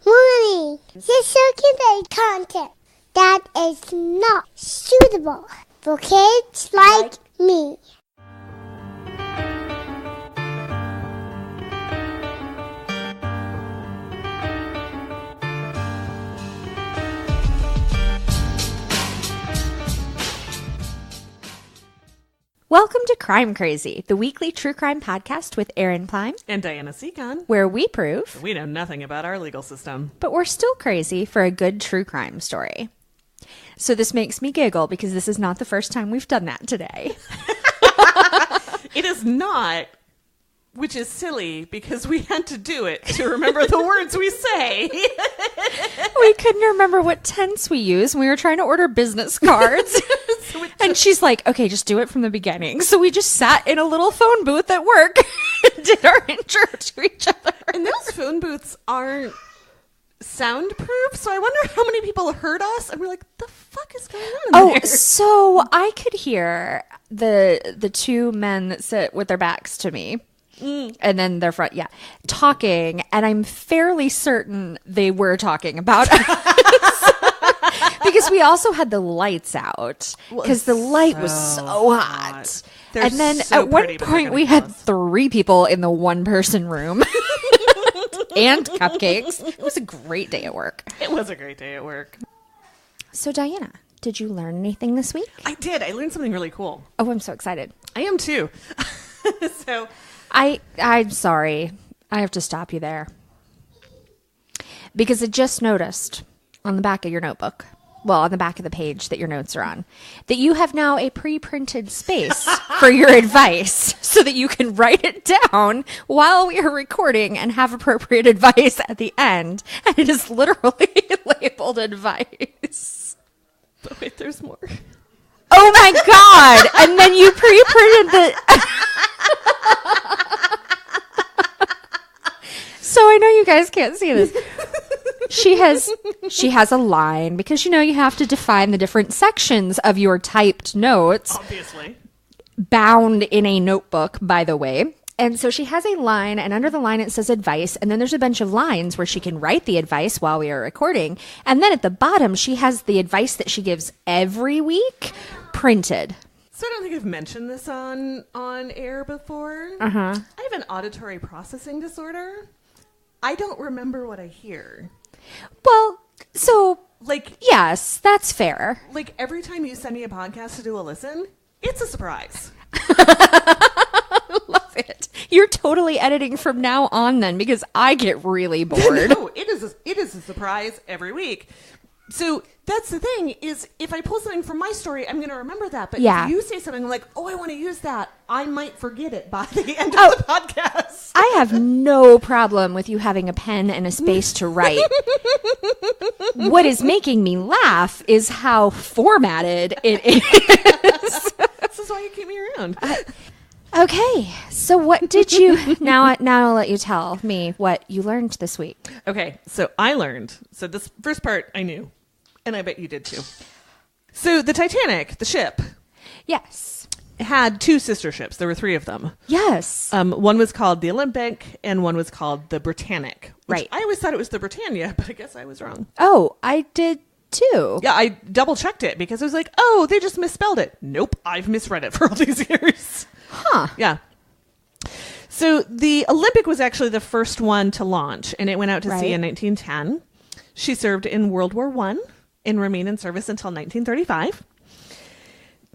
Mommy, you're circulating content that is not suitable for kids like me. Welcome to Crime Crazy, the weekly true crime podcast with Eryn and Diana Seacon, where we prove we know nothing about our legal system, but we're still crazy for a good true crime story. So this makes me giggle because this is not the first time we've done that today. It is not, which is silly because we had to do it to remember the words we say. We couldn't remember what tense we used when we were trying to order business cards. And she's like, okay, just do it from the beginning. So we just sat in a little phone booth at work and did our intro to each other. And those phone booths aren't soundproof, so I wonder how many people heard us and we're like, the fuck is going on there? So I could hear the two men that sit with their backs to me. And then their front, talking, and I'm fairly certain they were talking about us. Because we also had the lights out, because the light was so hot. And then so at one point we had 3 people in the one-person room. And cupcakes. It was a great day at work. It was a great day at work. So Diana, did you learn anything this week? I did. I learned something really cool. Oh, I'm so excited. I am too. So I'm sorry. I have to stop you there. Because I just noticed on the back of your notebook, well, on the back of the page that your notes are on, that you have now a pre-printed space for your advice so that you can write it down while we are recording and have appropriate advice at the end. And it is literally labeled advice. But wait, there's more. Oh my God. And then you pre-printed the... So I know you guys can't see this. She has a line because, you have to define the different sections of your typed notes. Obviously. Bound in a notebook, by the way. And so she has a line, and under the line it says advice, and then there's a bunch of lines where she can write the advice while we are recording. And then at the bottom, she has the advice that she gives every week printed. So I don't think I've mentioned this on air before. Uh-huh. I have an auditory processing disorder. I don't remember what I hear. Well, so, like, yes, that's fair. Like, every time you send me a podcast to do a listen, it's a surprise. Love it. You're totally editing from now on then, because I get really bored. No, it is a surprise every week. So that's the thing, is if I pull something from my story, I'm going to remember that. But if you say something like, oh, I want to use that, I might forget it by the end of the podcast. I have no problem with you having a pen and a space to write. What is making me laugh is how formatted it is. This is why you keep me around. Okay, so what did you... Now I'll let you tell me what you learned this week. Okay, so I learned. So this first part I knew. And I bet you did too. So the Titanic, the ship. Yes. Had 2 sister ships. There were 3 of them. Yes. One was called the Olympic and one was called the Britannic. Right. I always thought it was the Britannia, but I guess I was wrong. Oh, I did too. Yeah, I double checked it because I was like, oh, they just misspelled it. Nope, I've misread it for all these years. Huh. Yeah. So the Olympic was actually the first one to launch, and it went out to sea in 1910. She served in World War I and remained in service until 1935.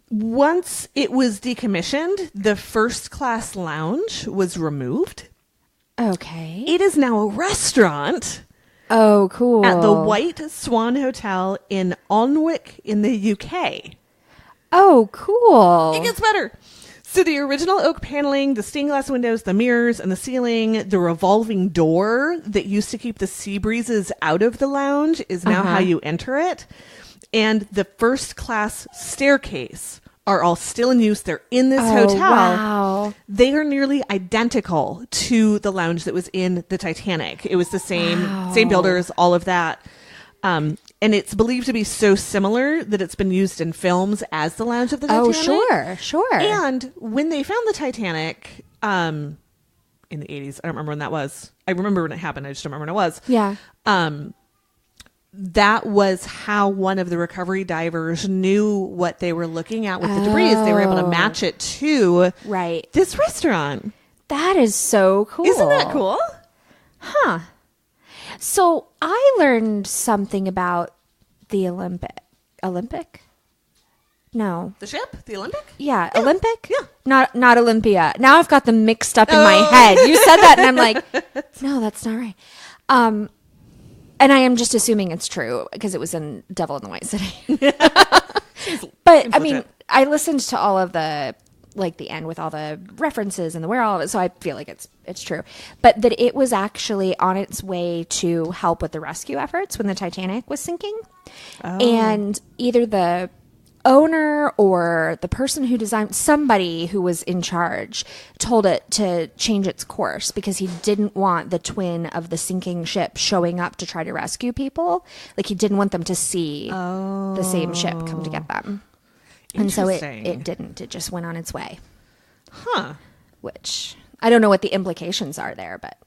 Once it was decommissioned, the first class lounge was removed. Okay. It is now a restaurant. Oh, cool. At the White Swan Hotel in Alnwick in the UK. Oh, cool. It gets better. So the original oak paneling, the stained glass windows, the mirrors, and the ceiling, the revolving door that used to keep the sea breezes out of the lounge is now how you enter it. And the first class staircase are all still in use. They're in this hotel. Wow. They are nearly identical to the lounge that was in the Titanic. It was the same builders, all of that. And it's believed to be so similar that it's been used in films as the lounge of the Titanic. Oh, sure. And when they found the Titanic, in the 80s. I don't remember when that was. I remember when it happened. I just don't remember when it was. Yeah. That was how one of the recovery divers knew what they were looking at with the debris. They were able to match it to this restaurant. That is so cool. Isn't that cool? Huh. So I learned something about the Olympic? No. The ship? The Olympic? Yeah. Olympic? Yeah. Not Olympia. Now I've got them mixed up in my head. You said that and I'm like, no, that's not right. And I am just assuming it's true because it was in Devil in the White City. But I mean, I listened to all of the end with all the references and the where all of it, so I feel like it's true. But that it was actually on its way to help with the rescue efforts when the Titanic was sinking. Oh. And either the owner or the person who designed, somebody who was in charge, told it to change its course because he didn't want the twin of the sinking ship showing up to try to rescue people. Like, he didn't want them to see the same ship come to get them. And so it didn't. It just went on its way. Huh. Which, I don't know what the implications are there, but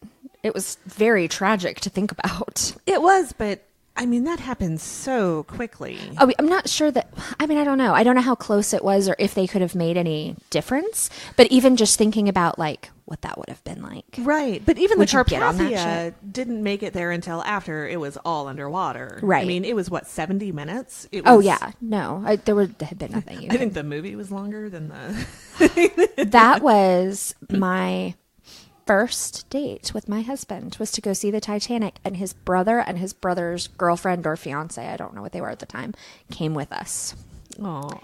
it was very tragic to think about. It was, but I mean, that happened so quickly. Oh, I'm not sure that, I mean, I don't know. I don't know how close it was or if they could have made any difference. But even just thinking about, like, what that would have been like. Right. But even the Carpathia didn't make it there until after it was all underwater. Right. I mean, it was, 70 minutes? It was, yeah. No, there had been nothing. I think the movie was longer than the... That was my first date with my husband, was to go see the Titanic, and his brother and his brother's girlfriend or fiance, I don't know what they were at the time, came with us. Aww.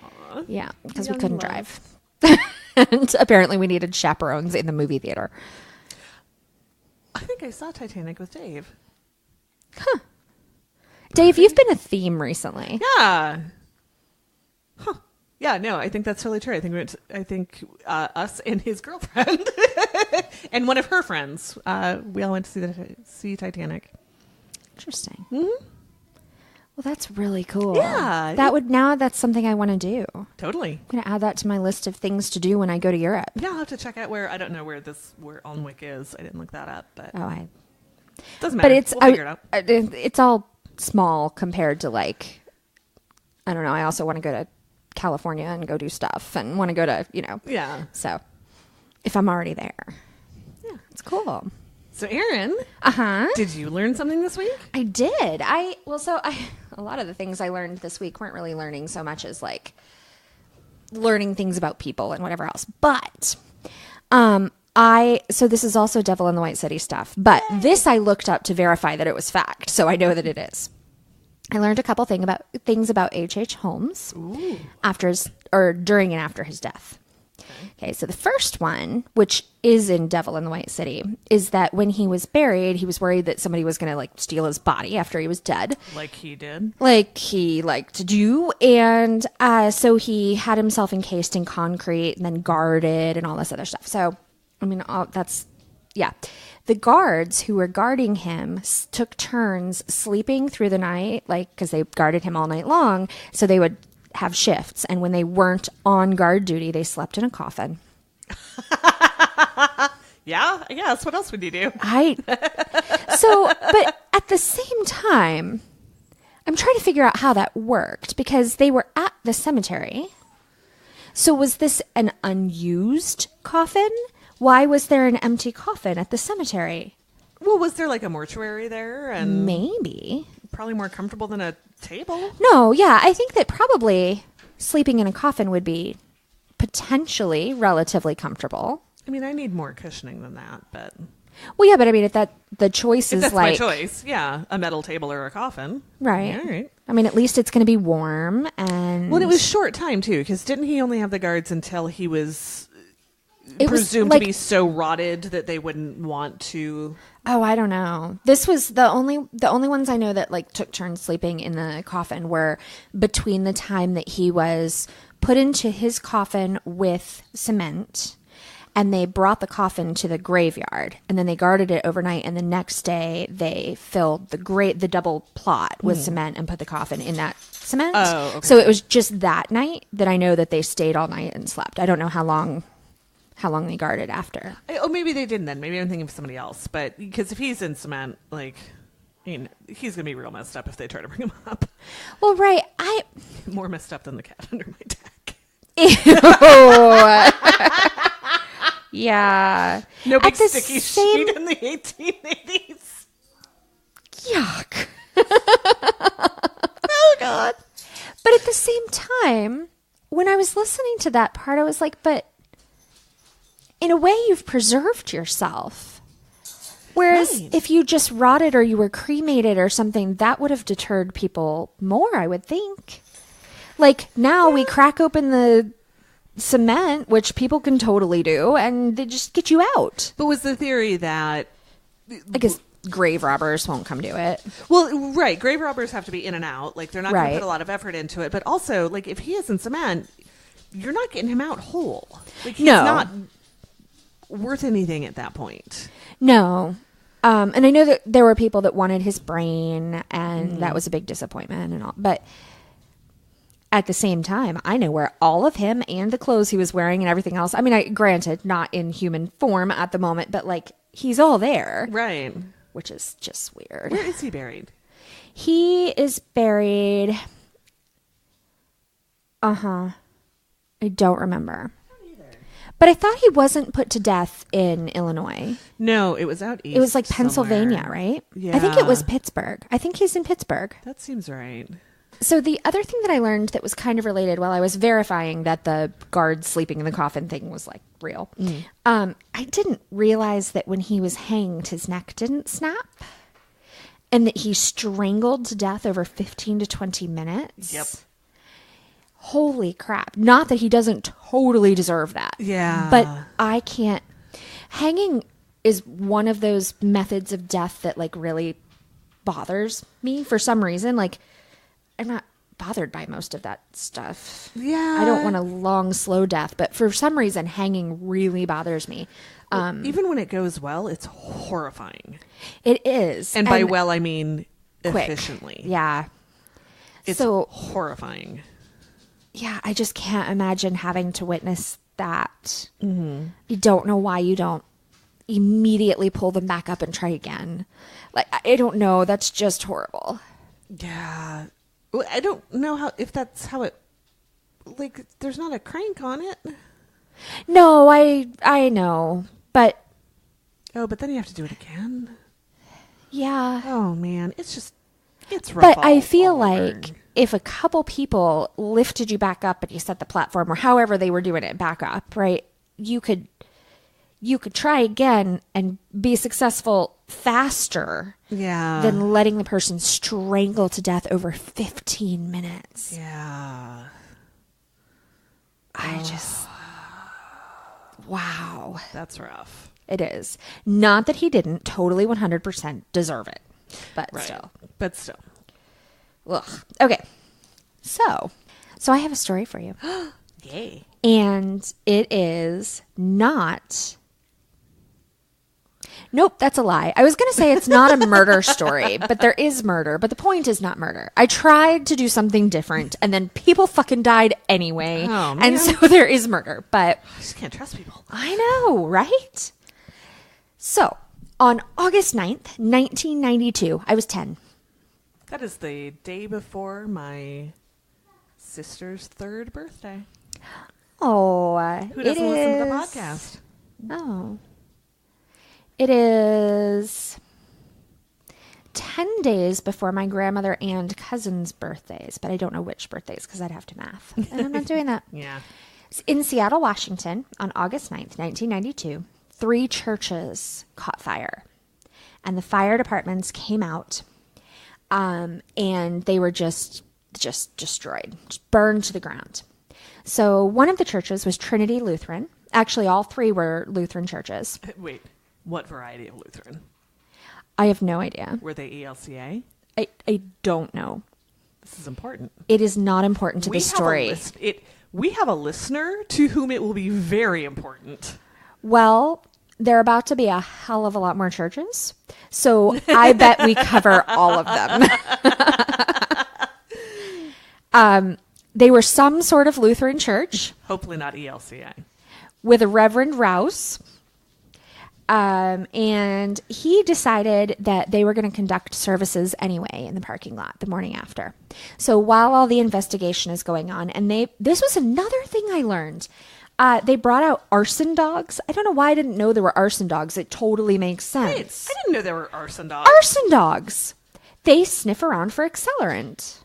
Yeah, because we couldn't drive. And apparently we needed chaperones in the movie theater. I think I saw Titanic with Dave. Huh. Dave, you've been a theme recently. Yeah. Huh. Yeah, no, I think that's totally true. I think us and his girlfriend and one of her friends, we all went to see Titanic. Interesting. Mm-hmm. Well, that's really cool. Yeah. That's something I want to do. Totally. I'm going to add that to my list of things to do when I go to Europe. Yeah, I'll have to check out where, I don't know where Alnwick is. I didn't look that up, but. Doesn't matter. But we'll figure it out. It's all small compared to, like, I don't know. I also want to go to California and go do stuff and want to go to, Yeah. So if I'm already there, yeah, it's cool. So Eryn, did you learn something this week? I did. A lot of the things I learned this week weren't really learning so much as like learning things about people and whatever else. But so this is also Devil in the White City stuff, but this I looked up to verify that it was fact. So I know that it is. I learned a couple things about H.H. Holmes during and after his death. Okay, so the first one, which is in Devil in the White City, is that when he was buried, he was worried that somebody was going to like steal his body after he was dead. Like he did. Like he liked to do. And so he had himself encased in concrete and then guarded and all this other stuff. So, I mean, yeah. The guards who were guarding him took turns sleeping through the night, like, because they guarded him all night long. So they would have shifts. And when they weren't on guard duty, they slept in a coffin. Yeah, I guess. What else would you do? But at the same time, I'm trying to figure out how that worked because they were at the cemetery. So was this an unused coffin? Why was there an empty coffin at the cemetery? Well, was there like a mortuary there? And maybe. Probably more comfortable than a table? No, yeah. I think that probably sleeping in a coffin would be potentially relatively comfortable. I mean, I need more cushioning than that, but... Well, yeah, but I mean, the choice is that's like... my choice, yeah. A metal table or a coffin. Right. Yeah, all right. I mean, at least it's going to be warm and... Well, it was short time, too, because didn't he only have the guards until he was... presumed to be so rotted that they wouldn't want to. Oh, I don't know. This was the only ones I know that like took turns sleeping in the coffin were between the time that he was put into his coffin with cement and they brought the coffin to the graveyard and then they guarded it overnight and the next day they filled the double plot with cement and put the coffin in that cement. Oh, okay. So it was just that night that I know that they stayed all night and slept. I don't know how long how long they guarded after. Oh, maybe they didn't then. Maybe I'm thinking of somebody else. But because if he's in cement, like, I mean, he's going to be real messed up if they try to bring him up. Well, right. More messed up than the cat under my deck. Ew. Yeah. No big sticky sheet in the 1880s. Yuck. Oh, God. But at the same time, when I was listening to that part, I was like, but in a way, you've preserved yourself. Whereas Right. if you just rotted or you were cremated or something, that would have deterred people more, I would think. Like now we crack open the cement, which people can totally do, and they just get you out. But was the theory that... I guess grave robbers won't come do it. Well, right. Grave robbers have to be in and out. Like, they're not going Right. to put a lot of effort into it. But also, like, if he is in cement, you're not getting him out whole. Like, he's No. not worth anything at that point. No. And I know that there were people that wanted his brain, and that was a big disappointment and all. But at the same time, I know where all of him and the clothes he was wearing and everything else. I mean, granted, not in human form at the moment, but like he's all there. Right. Which is just weird. Where is he buried? He is buried. I don't remember. But I thought he wasn't put to death in Illinois. No, it was out east. It was like Pennsylvania, somewhere. right? Yeah. I think it was Pittsburgh. I think he's in Pittsburgh. That seems right. So the other thing that I learned that was kind of related while I was verifying that the guard sleeping in the coffin thing was like real, I didn't realize that when he was hanged, his neck didn't snap and that he strangled to death over 15 to 20 minutes. Yep. Holy crap. Not that he doesn't totally deserve that. Yeah. But I can't. Hanging is one of those methods of death that like really bothers me for some reason. Like, I'm not bothered by most of that stuff. Yeah. I don't want a long, slow death, but for some reason, hanging really bothers me. Even when it goes well, it's horrifying. It is. And by well, I mean quick. efficiently. Yeah. It's so horrifying. Yeah, I just can't imagine having to witness that. Mm-hmm. You don't know why you don't immediately pull them back up and try again. Like, I don't know. That's just horrible. Yeah. Well, I don't know if that's how it, like, there's not a crank on it. No, I know. But. Oh, but then you have to do it again. Yeah. Oh, man. It's rough. But I feel all over. like if a couple people lifted you back up and you set the platform or however they were doing it back up, right? You could try again and be successful faster than letting the person strangle to death over 15 minutes. Yeah. Wow. That's rough. It is. Not that he didn't totally 100% deserve it, but still. But still. Ugh. Okay. So I have a story for you. Yay. And it is not. Nope, that's a lie. I was going to say it's not a murder story, but there is murder. But the point is not murder. I tried to do something different, and then people fucking died anyway. Oh, man. And so there is murder. But I just can't trust people. I know, right? So on August 9th, 1992, I was 10. That is the day before my sister's 3rd birthday. Oh, Who doesn't listen to the podcast? Oh. It is 10 days before my grandmother and cousin's birthdays, but I don't know which birthdays because I'd have to math. And I'm not doing that. Yeah. In Seattle, Washington, on August 9th, 1992, 3 churches caught fire. And the fire departments came out, and they were just destroyed, just burned to the ground. So one of the churches was Trinity Lutheran. Actually, all 3 were Lutheran churches. Wait, what variety of Lutheran? I have no idea. Were they ELCA? I don't know. This is important. It is not important to the story. We have a listener to whom it will be very important. Well, there are about to be a hell of a lot more churches. So I bet we cover all of them. They were some sort of Lutheran church. Hopefully not ELCA. with a Reverend Rouse. And he decided that they were going to conduct services anyway in the parking lot the morning after. So while all the investigation is going on, and this was another thing I learned. They brought out arson dogs. I don't know why I didn't know there were arson dogs. It totally makes sense. I didn't know there were arson dogs. Arson dogs. They sniff around for accelerant.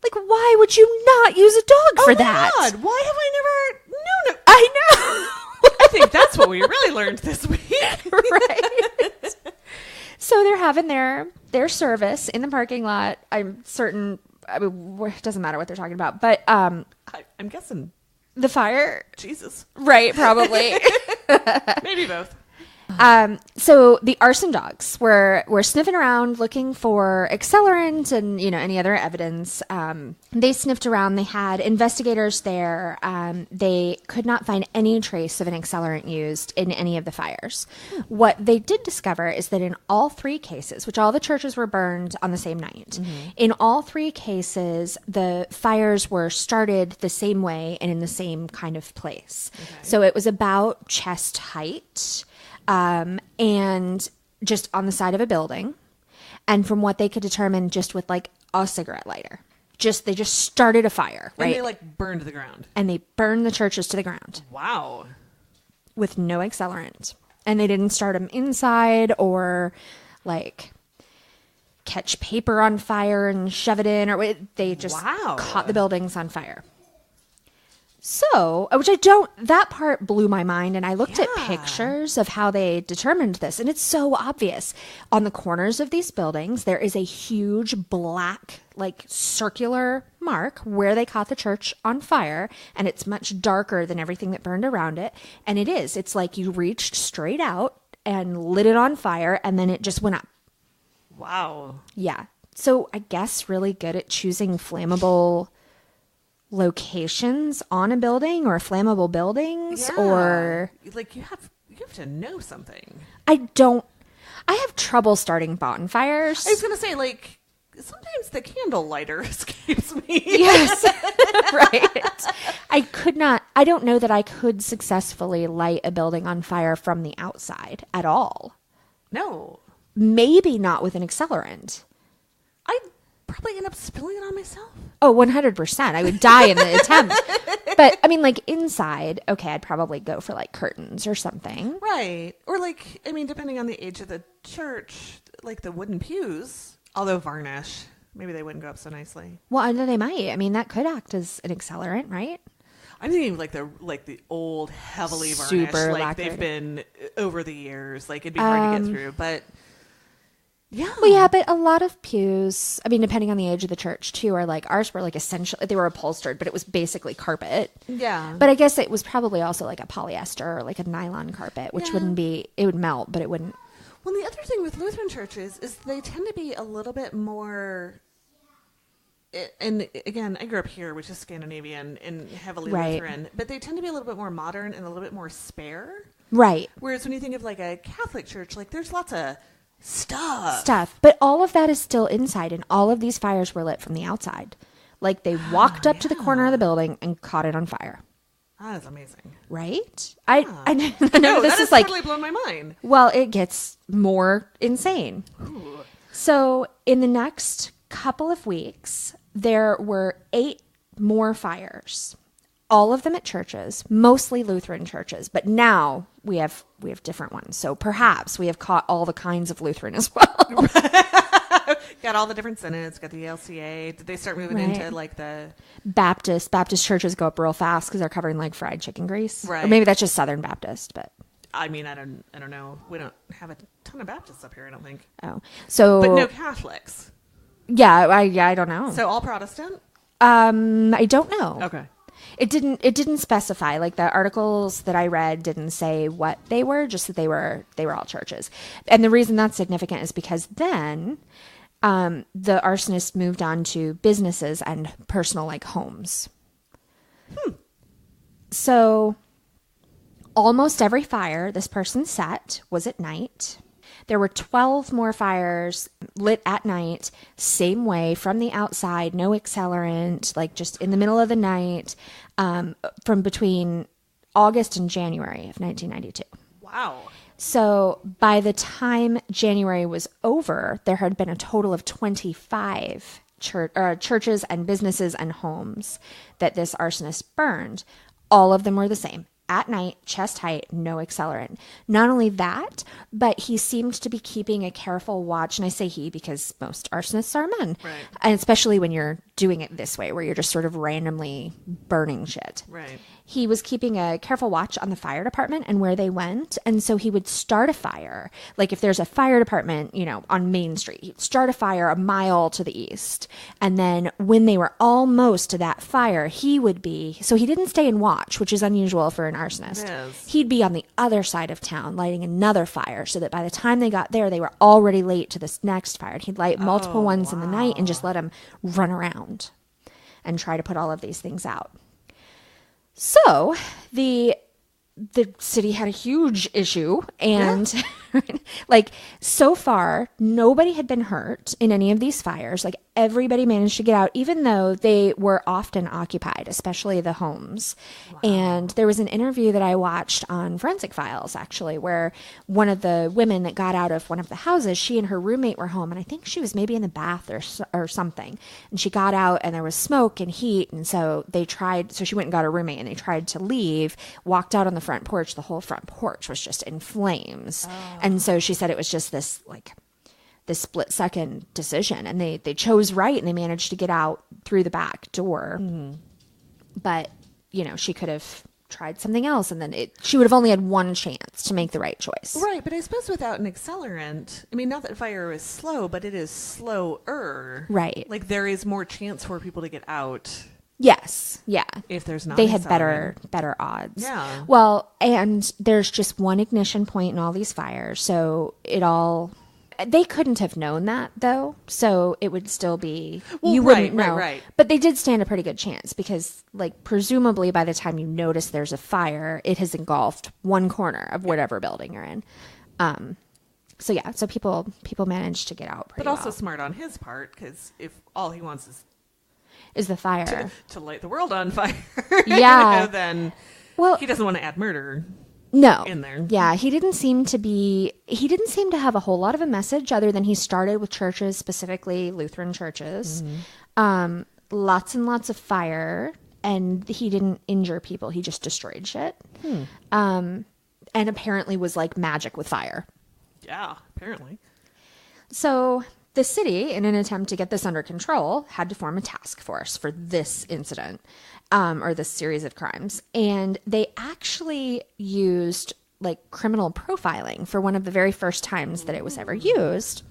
Like, why would you not use a dog for that? Oh my God, why have I never known it? I know. I think that's what we really learned this week. Right. So they're having their service in the parking lot. I'm certain, I mean, it doesn't matter what they're talking about, but I'm guessing the fire. Jesus. Right, probably. Maybe both. So the arson dogs were sniffing around looking for accelerant and, any other evidence. They sniffed around. They had investigators there. They could not find any trace of an accelerant used in any of the fires. What they did discover is that in all 3 cases, which all the churches were burned on the same night, in all 3 cases, the fires were started the same way and in the same kind of place. Okay. So it was about chest height. And just on the side of a building. And from what they could determine, just with like a cigarette lighter. They just started a fire, right? And they burned to the ground. And they burned the churches to the ground. Wow. With no accelerant. And they didn't start them inside or catch paper on fire and shove it in. Or they just caught the buildings on fire. So, that part blew my mind, and I looked at pictures of how they determined this, and it's so obvious. On the corners of these buildings, there is a huge black, circular mark where they caught the church on fire, and it's much darker than everything that burned around it, and it's like you reached straight out and lit it on fire, and then it just went up. Wow. Yeah. So, I guess really good at choosing flammable locations on a building or flammable buildings or you have to know something. I have trouble starting bonfires. I was gonna say sometimes the candle lighter escapes me. Yes. Right. I don't know that I could successfully light a building on fire from the outside at all. No. Maybe not with an accelerant. I'd probably end up spilling it on myself. Oh, 100%. I would die in the attempt. But, inside, okay, I'd probably go for, curtains or something. Right. Or, depending on the age of the church, the wooden pews, although varnish, maybe they wouldn't go up so nicely. Well, I know they might. That could act as an accelerant, right? I'm thinking the old, heavily varnished. Super lacquered. They've been over the years. It'd be hard to get through, but... Yeah. Well, yeah, but a lot of pews, depending on the age of the church, too, are ours were essentially, they were upholstered, but it was basically carpet. Yeah. But I guess it was probably also a polyester or a nylon carpet, which wouldn't be, it would melt, but it wouldn't. Well, the other thing with Lutheran churches is they tend to be a little bit more, and again, I grew up here, which is Scandinavian and heavily Lutheran, but they tend to be a little bit more modern and a little bit more spare. Right. Whereas when you think of a Catholic church, there's lots of stuff. But all of that is still inside, and all of these fires were lit from the outside. They walked up to the corner of the building and caught it on fire. That is amazing. Right? I know this is totally blown my mind. Well, it gets more insane. Ooh. So in the next couple of weeks, there were 8 more fires. All of them at churches, mostly Lutheran churches, but now we have different ones. So perhaps we have caught all the kinds of Lutheran as well. Got all the different synods, got the LCA. Did they start moving into the Baptist churches go up real fast because they're covering fried chicken grease. Right. Or maybe that's just Southern Baptist, but I don't know. We don't have a ton of Baptists up here, I don't think. Oh. So but no Catholics. Yeah, I don't know. So all Protestant? I don't know. Okay. It didn't specify. The articles that I read didn't say what they were, just that they were all churches. And the reason that's significant is because then the arsonist moved on to businesses and personal homes. So almost every fire this person set was at night. There were 12 more fires lit at night, same way, from the outside, no accelerant, just in the middle of the night, from between August and January of 1992. Wow. So by the time January was over, there had been a total of 25 churches and businesses and homes that this arsonist burned. All of them were the same. At night, chest height, no accelerant. Not only that, but he seemed to be keeping a careful watch. And I say he because most arsonists are men. Right. And especially when you're doing it this way, where you're just sort of randomly burning shit. Right. He was keeping a careful watch on the fire department and where they went. And so he would start a fire. Like if there's a fire department, on Main Street, he'd start a fire a mile to the east. And then when they were almost to that fire, so he didn't stay and watch, which is unusual for an arsonist. Yes. He'd be on the other side of town lighting another fire so that by the time they got there, they were already late to this next fire. And he'd light multiple ones in the night and just let them run around and try to put all of these things out. So the city had a huge issue, and so far nobody had been hurt in any of these fires. Like everybody managed to get out, even though they were often occupied, especially the homes. Wow. And there was an interview that I watched on Forensic Files, actually, where one of the women that got out of one of the houses, she and her roommate were home, and I think she was maybe in the bath or something. And she got out, and there was smoke and heat, and so she went and got her roommate, and they tried to leave, walked out on the front porch. The whole front porch was just in flames. Oh. And so she said it was just this split second decision, and they chose right, and they managed to get out through the back door. Mm-hmm. But she could have tried something else, and then she would have only had one chance to make the right choice. Right, but I suppose without an accelerant, not that fire is slow, but it is slower. Right. Like there is more chance for people to get out. Yes. Yeah. If there's not, they had better odds. Yeah. Well, and there's just one ignition point in all these fires, so they couldn't have known that though, so it would still be you wouldn't know. Right. But they did stand a pretty good chance because, presumably by the time you notice there's a fire, it has engulfed one corner of whatever building you're in. So people managed to get out pretty well. But also smart on his part, because if all he wants is the fire to light the world on fire, yeah, then he doesn't want to add murder. No. In there. Yeah, he didn't seem to have a whole lot of a message other than he started with churches, specifically Lutheran churches. Mm-hmm. Lots and lots of fire, and he didn't injure people. He just destroyed shit. And apparently was like magic with fire. Yeah, apparently. So the city, in an attempt to get this under control, had to form a task force for this incident. Or this series of crimes. And they actually used criminal profiling for one of the very first times that it was ever used.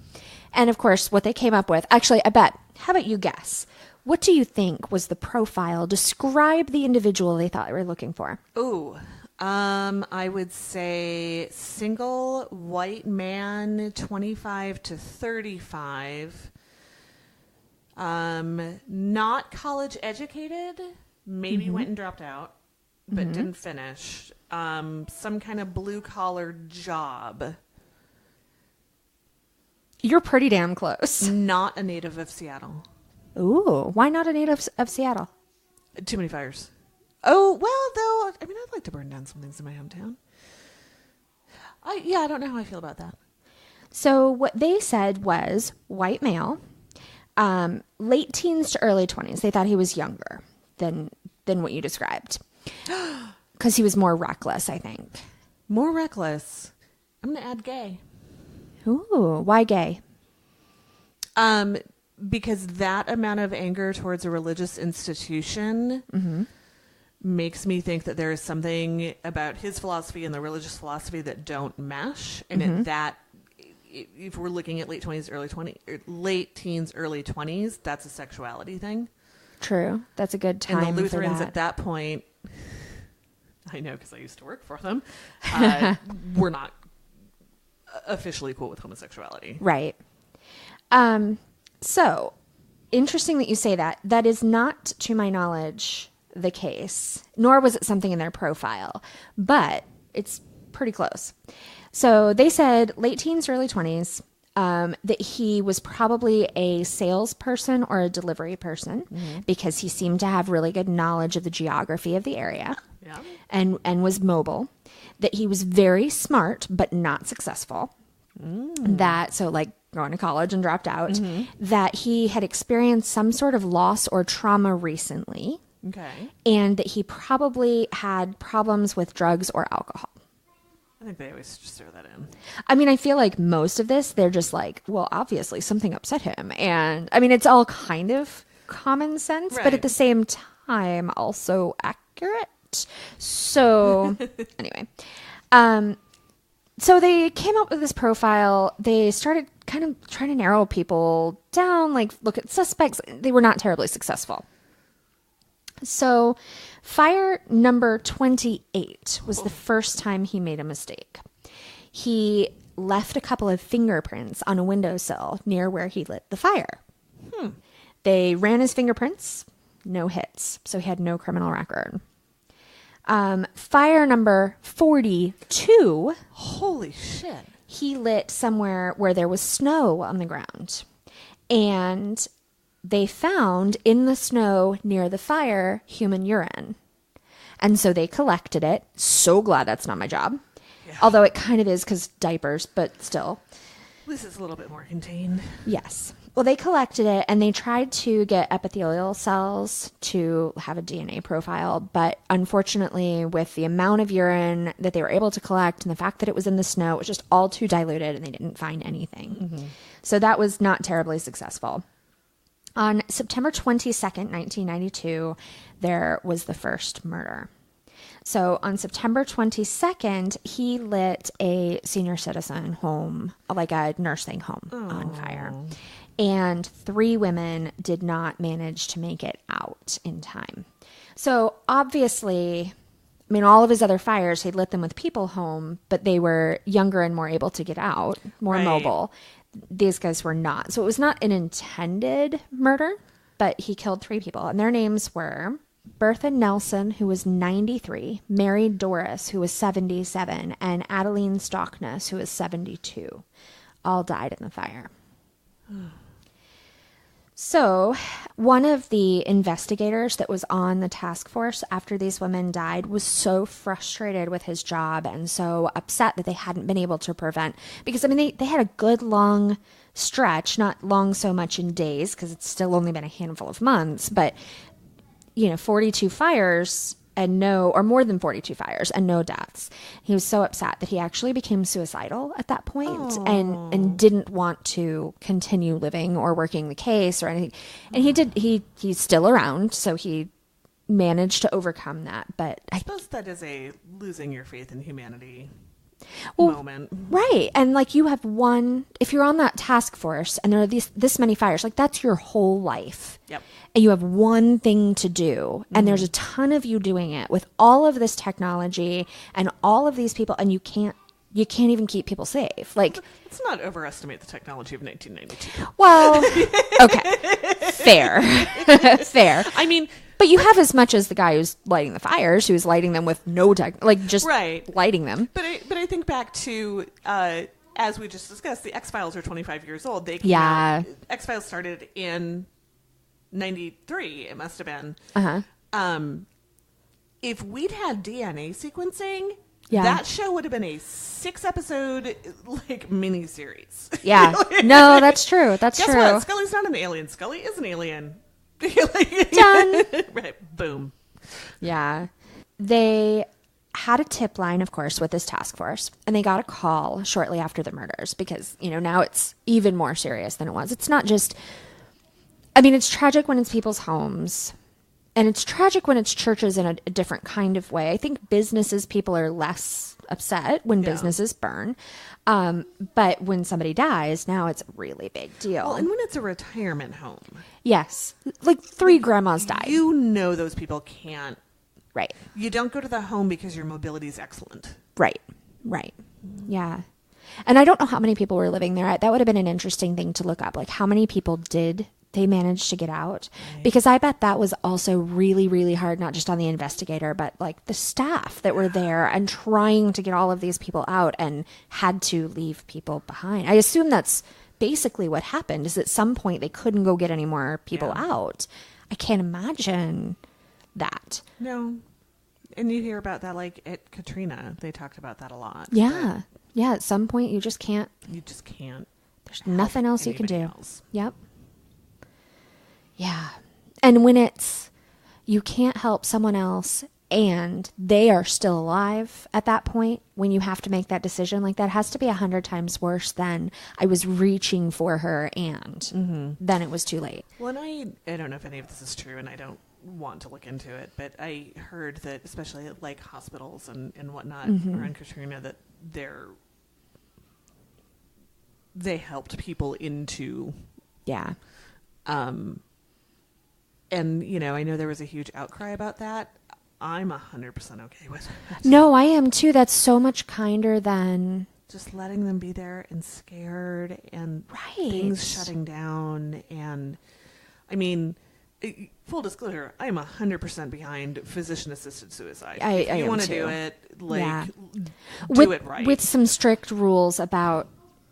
And of course, what they came up with, actually, I bet, how about you guess? What do you think was the profile? Describe the individual they thought they were looking for. Ooh, I would say single white man, 25 to 35, not college educated. Maybe went and dropped out, but didn't finish. Some kind of blue-collar job. You're pretty damn close. Not a native of Seattle. Ooh, why not a native of Seattle? Too many fires. Oh, well, though, I'd like to burn down some things in my hometown. I don't know how I feel about that. So what they said was white male, late teens to early 20s. They thought he was younger than what you described, because he was more reckless, I think. More reckless. I'm gonna add gay. Ooh, why gay? Because that amount of anger towards a religious institution makes me think that there is something about his philosophy and the religious philosophy that don't mesh, and if we're looking at late teens, early 20s, that's a sexuality thing. True. That's a good time. And the Lutherans at that point, I know because I used to work for them, were not officially cool with homosexuality. Right. So, interesting that you say that. That is not, to my knowledge, the case, nor was it something in their profile, but it's pretty close. So they said late teens, early 20s, that he was probably a salesperson or a delivery person because he seemed to have really good knowledge of the geography of the area. and was mobile, that he was very smart but not successful, going to college and dropped out, that he had experienced some sort of loss or trauma recently, and that he probably had problems with drugs or alcohol. I think they always just throw that in. I mean, I feel like most of this, they're just like, well, obviously something upset him. And I mean, it's all kind of common sense, but at the same time, also accurate. So anyway, so they came up with this profile. They started kind of trying to narrow people down, like look at suspects. They were not terribly successful. So fire number 28 was the first time he made a mistake. He left a couple of fingerprints on a windowsill near where he lit the fire. They ran his fingerprints, no hits, so he had no criminal record. Fire number 42. Holy shit. He lit somewhere where there was snow on the ground. And they found in the snow near the fire human urine. And so they collected it. So glad that's not my job. Yeah. Although it kind of is because diapers, but still. This is a little bit more contained. Yes. Well, they collected it and they tried to get epithelial cells to have a DNA profile. But unfortunately, with the amount of urine that they were able to collect and the fact that it was in the snow, it was just all too diluted and they didn't find anything. So that was not terribly successful. On September 22nd, 1992, there was the first murder. So on September 22nd, he lit a senior citizen home, like a nursing home, on fire. And 3 women did not manage to make it out in time. So obviously, I mean, all of his other fires, he'd lit them with people home, but they were younger and more able to get out, more mobile. These guys were not. So it was not an intended murder, but he killed 3 people. And their names were Bertha Nelson, who was 93, Mary Doris, who was 77, and Adeline Stockness, who was 72. All died in the fire. So one of the investigators that was on the task force after these women died was so frustrated with his job and so upset that they hadn't been able to prevent, because I mean, they had a good long stretch, not long so much in days, because it's still only been a handful of months, but 42 fires and or more than 42 fires and no deaths. He was so upset that he actually became suicidal at that point and didn't want to continue living or working the case or anything. And he's still around, so he managed to overcome that. But I suppose that is a losing your faith in humanity moment. Right. And like you have if you're on that task force and there are this many fires, like that's your whole life. Yep. And you have one thing to do, and there's a ton of you doing it with all of this technology and all of these people, and you can't even keep people safe. Like, let's not overestimate the technology of 1992. Well, okay, fair. I mean, but you have as much as the guy who's lighting the fires, who's lighting them with no tech, like just lighting them. But I think back to as we just discussed, the X-Files are 25 years old. X-Files started in 93, it must have been. If we'd had DNA sequencing, that show would have been a 6-episode like mini series. Yeah. No, that's true. Guess what? Scully's not an alien. Scully is an alien. Done. Right. Boom. Yeah. They had a tip line, of course, with this task force, and they got a call shortly after the murders because, now it's even more serious than it was. It's not just, I mean, it's tragic when it's people's homes, and it's tragic when it's churches in a different kind of way. I think businesses, people are less upset when businesses burn. But when somebody dies, now it's a really big deal. Well, and when it's a retirement home. Yes. Like 3 grandmas died. Those people can't. Right. You don't go to the home because your mobility is excellent. Right. Yeah. And I don't know how many people were living there. That would have been an interesting thing to look up. Like, how many people did they manage to get out? Right. Because I bet that was also really, really hard, not just on the investigator, but like the staff that were there and trying to get all of these people out and had to leave people behind. I assume that's basically what happened, is at some point they couldn't go get any more people out. I can't imagine that. No. And you hear about that, like, at Katrina. They talked about that a lot. Yeah. Yeah, at some point, you just can't. You just can't. There's nothing else you can do. Else. Yep. Yeah. And when it's, you can't help someone else and they are still alive at that point, when you have to make that decision, like, that has to be 100 times worse than I was reaching for her and then it was too late. Well, and I don't know if any of this is true, and I don't want to look into it, but I heard that, especially at, like, hospitals and whatnot around Katrina, that they helped people into. Yeah. And, you know, I know there was a huge outcry about that. I'm 100% okay with it. No, I am too. That's so much kinder than just letting them be there and scared and right. things shutting down. And I mean, full disclosure, I am 100% behind physician-assisted suicide. If you want to do it, like, do it right. With some strict rules about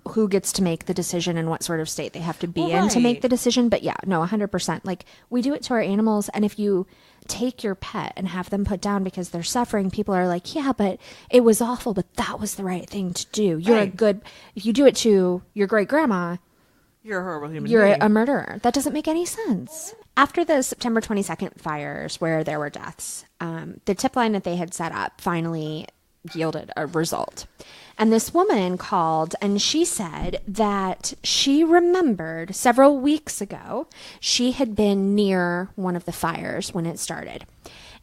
who gets to make the decision and what sort of state they have to be in to make the decision. But yeah, no, 100%. Like, we do it to our animals. And if you take your pet and have them put down because they're suffering, people are like, yeah, but it was awful, but that was the right thing to do. You're a good, if you do it to your great grandma, you're a horrible human you're being. a murderer. That doesn't make any sense. After the September 22nd fires where there were deaths, the tip line that they had set up finally yielded a result. And this woman called and she said that she remembered several weeks ago she had been near one of the fires when it started.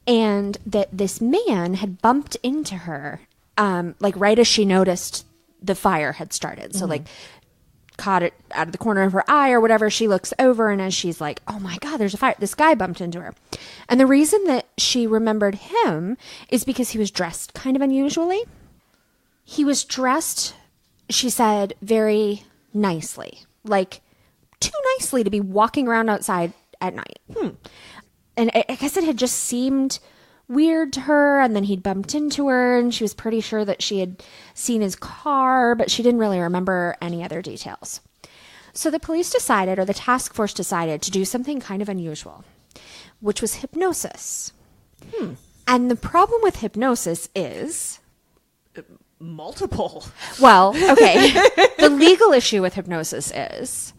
And that this man had bumped into her, like right as she noticed the fire had started. So like caught it out of the corner of her eye or whatever. She looks over and as she's like, oh my God, there's a fire. This guy bumped into her. And the reason that she remembered him is because he was dressed kind of unusually. He was dressed, she said, very nicely, like too nicely to be walking around outside at night. And I guess it had just seemed weird to her. And then he'd bumped into her and she was pretty sure that she had seen his car, but she didn't really remember any other details. So the police decided, or the task force decided, to do something kind of unusual, which was hypnosis. And the problem with hypnosis is... multiple. Well, okay. The legal issue with hypnosis is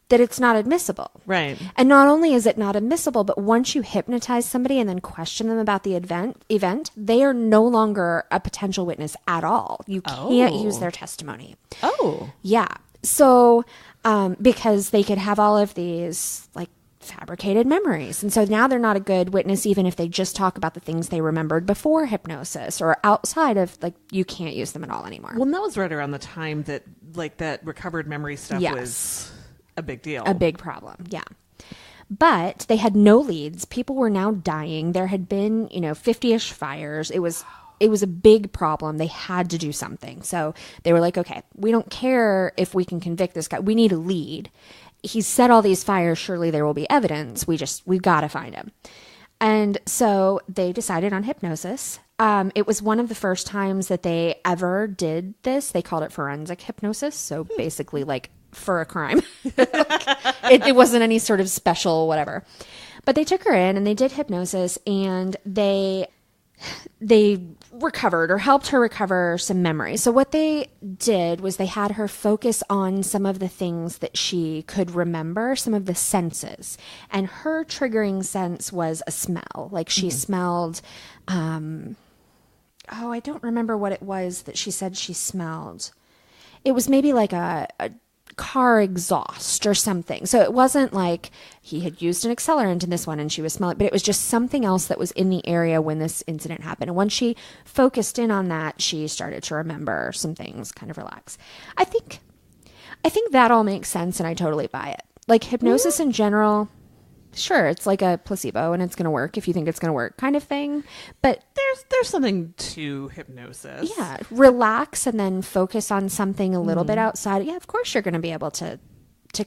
that it's not admissible. Right. And not only is it not admissible, but once you hypnotize somebody and then question them about the event, they are no longer a potential witness at all. You can't use their testimony. Oh. Yeah. So, because they could have all of these, like, fabricated memories. And so now they're not a good witness, even if they just talk about the things they remembered before hypnosis or outside of, like, you can't use them at all anymore. Well, and that was right around the time that, like, that recovered memory stuff was a big deal. A big problem. Yeah. But they had no leads. People were now dying. There had been, 50-ish fires. It was a big problem. They had to do something. So they were like, okay, we don't care if we can convict this guy. We need a lead. He's set all these fires. Surely there will be evidence. We've got to find him. And so they decided on hypnosis. It was one of the first times that they ever did this. They called it forensic hypnosis. So basically like for a crime. It wasn't any sort of special whatever. But they took her in and they did hypnosis and they recovered or helped her recover some memory. So what they did was they had her focus on some of the things that she could remember, some of the senses. And her triggering sense was a smell. Like she smelled, I don't remember what it was that she said she smelled. It was maybe like a car exhaust or something. So it wasn't like he had used an accelerant in this one and she was smelling, but it was just something else that was in the area when this incident happened. And once she focused in on that, she started to remember some things, kind of relax. I think that all makes sense and I totally buy it. Like hypnosis in general, sure, it's like a placebo and it's going to work if you think it's going to work kind of thing. But there's something to hypnosis. Yeah. Relax and then focus on something a little bit outside. Yeah, of course you're going to be able to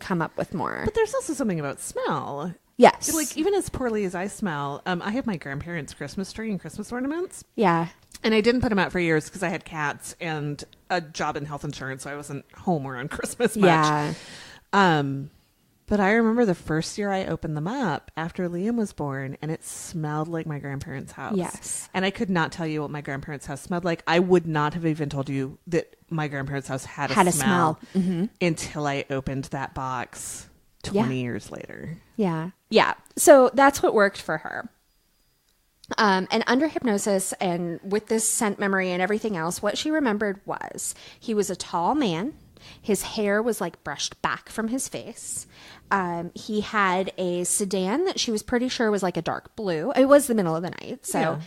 come up with more. But there's also something about smell. Yes. Like even as poorly as I smell, I have my grandparents' Christmas tree and Christmas ornaments. Yeah. And I didn't put them out for years because I had cats and a job in health insurance, so I wasn't home around Christmas much. Yeah. But I remember the first year I opened them up after Liam was born, and it smelled like my grandparents' house. Yes. And I could not tell you what my grandparents' house smelled like. I would not have even told you that my grandparents' house had a smell until I opened that box 20 years later. Yeah. Yeah. So that's what worked for her. And under hypnosis and with this scent memory and everything else, what she remembered was he was a tall man. His hair was like brushed back from his face. He had a sedan that she was pretty sure was like a dark blue. It was the middle of the night. So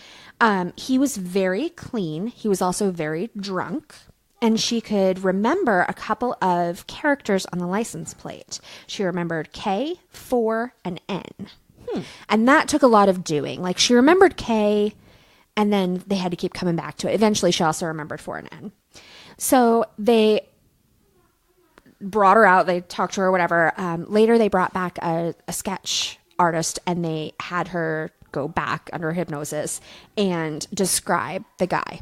he was very clean. He was also very drunk. And she could remember a couple of characters on the license plate. She remembered K, 4, and N. And that took a lot of doing. Like she remembered K, and then they had to keep coming back to it. Eventually, she also remembered 4 and N. So they brought her out. They talked to her, whatever. Later, they brought back a sketch artist, and they had her go back under hypnosis and describe the guy.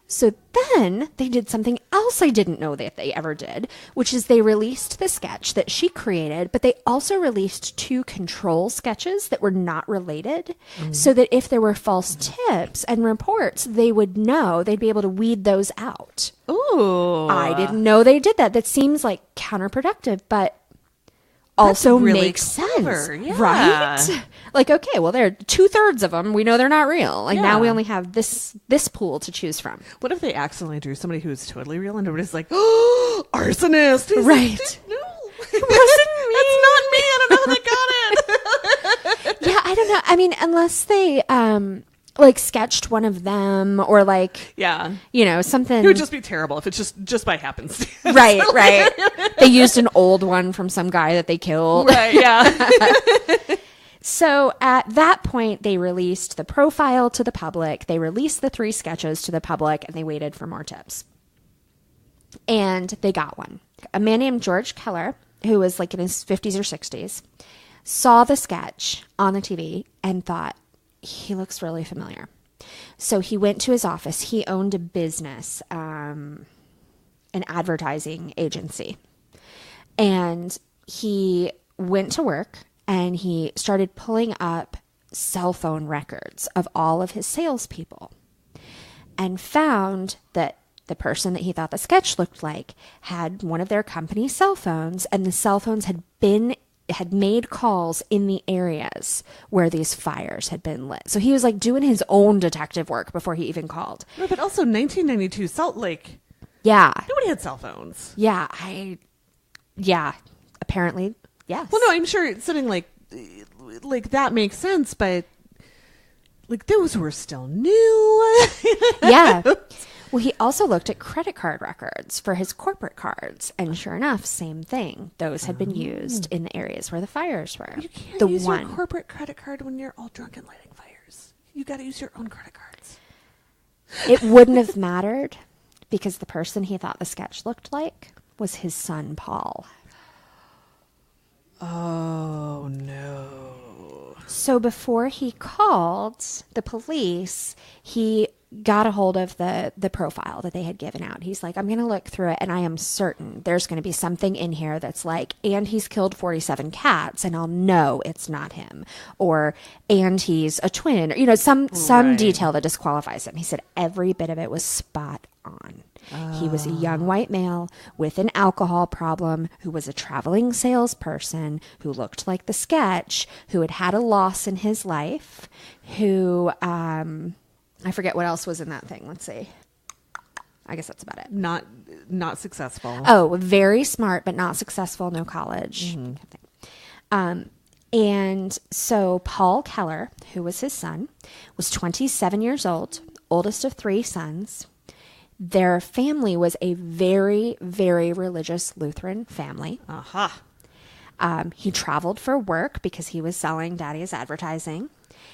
So then they did something else I didn't know that they ever did, which is they released the sketch that she created, but they also released 2 control sketches that were not related, so that if there were false tips and reports, they would know, they'd be able to weed those out. Ooh. I didn't know they did that. That seems like counterproductive, but also really makes clever. sense, Yeah. right? Like, okay, well, there are 2/3 of them. We know they're not real. Like now we Yeah. only have this pool to choose from. What if they accidentally drew somebody who was totally real and everybody's like, oh, arsonist. He's Right. Like, no, it wasn't me. That's not me. I don't know how they got it. Yeah, I don't know. I mean, unless they like sketched one of them or like, Yeah. you know, something. It would just be terrible if it's just by happenstance. Right, right. They used an old one from some guy that they killed. Right, yeah. So at that point, they released the profile to the public. They released the 3 sketches to the public, and they waited for more tips. And they got one. A man named George Keller, who was like in his 50s or 60s, saw the sketch on the TV and thought, he looks really familiar. So he went to his office. He owned a business, an advertising agency. And he went to work and he started pulling up cell phone records of all of his salespeople and found that the person that he thought the sketch looked like had one of their company cell phones, and the cell phones had made calls in the areas where these fires had been lit. So he was like doing his own detective work before he even called. No, but also 1992, Salt Lake. Yeah. Nobody had cell phones. Yeah. Apparently, yes. Well, no, I'm sure it's something like that makes sense, but like those were still new. Yeah. Well, he also looked at credit card records for his corporate cards, and sure enough, same thing. Those had been used in the areas where the fires were. You can't use your corporate credit card when you're all drunk and lighting fires. You got to use your own credit cards. It wouldn't have mattered because the person he thought the sketch looked like was his son, Paul. Oh, no. So before he called the police, he got a hold of the profile that they had given out. He's like, I'm going to look through it, and I am certain there's going to be something in here that's like, and he's killed 47 cats, and I'll know it's not him. Or, and he's a twin. Or, you know, some Right. detail that disqualifies him. He said every bit of it was spot on. He was a young white male with an alcohol problem who was a traveling salesperson who looked like the sketch, who had had a loss in his life, who, I forget what else was in that thing. Let's see. I guess that's about it. Not successful. Oh, very smart, but not successful. No college. And so Paul Keller, who was his son, was 27 years old, oldest of 3 sons. Their family was a very, very religious Lutheran family. Aha. He traveled for work because he was selling Daddy's advertising.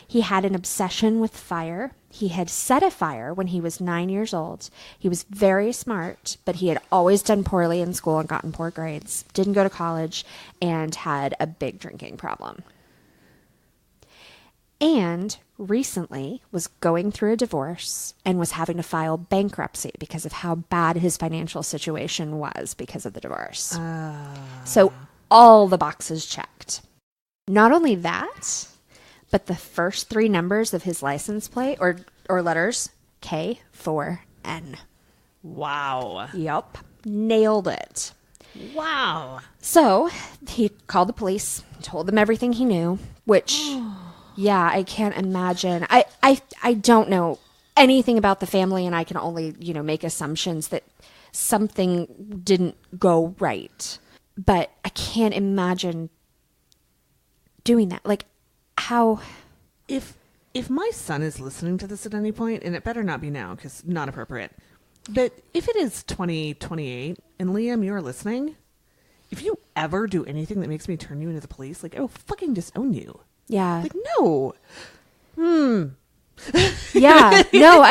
He had an obsession with fire. He had set a fire when he was 9 years old. He was very smart, but he had always done poorly in school and gotten poor grades, didn't go to college, and had a big drinking problem. And recently was going through a divorce and was having to file bankruptcy because of how bad his financial situation was because of the divorce. So all the boxes checked. Not only that, but the first 3 numbers of his license plate or letters, K4N. Wow. Yup. Nailed it. Wow. So he called the police, told them everything he knew, which, yeah, I can't imagine. I don't know anything about the family, and I can only, make assumptions that something didn't go right. But I can't imagine doing that. Like, how... If my son is listening to this at any point, and it better not be now because not appropriate, but if it is 2028 and Liam, you're listening, if you ever do anything that makes me turn you into the police, like, I will fucking disown you. Yeah. Like, no. Yeah. No,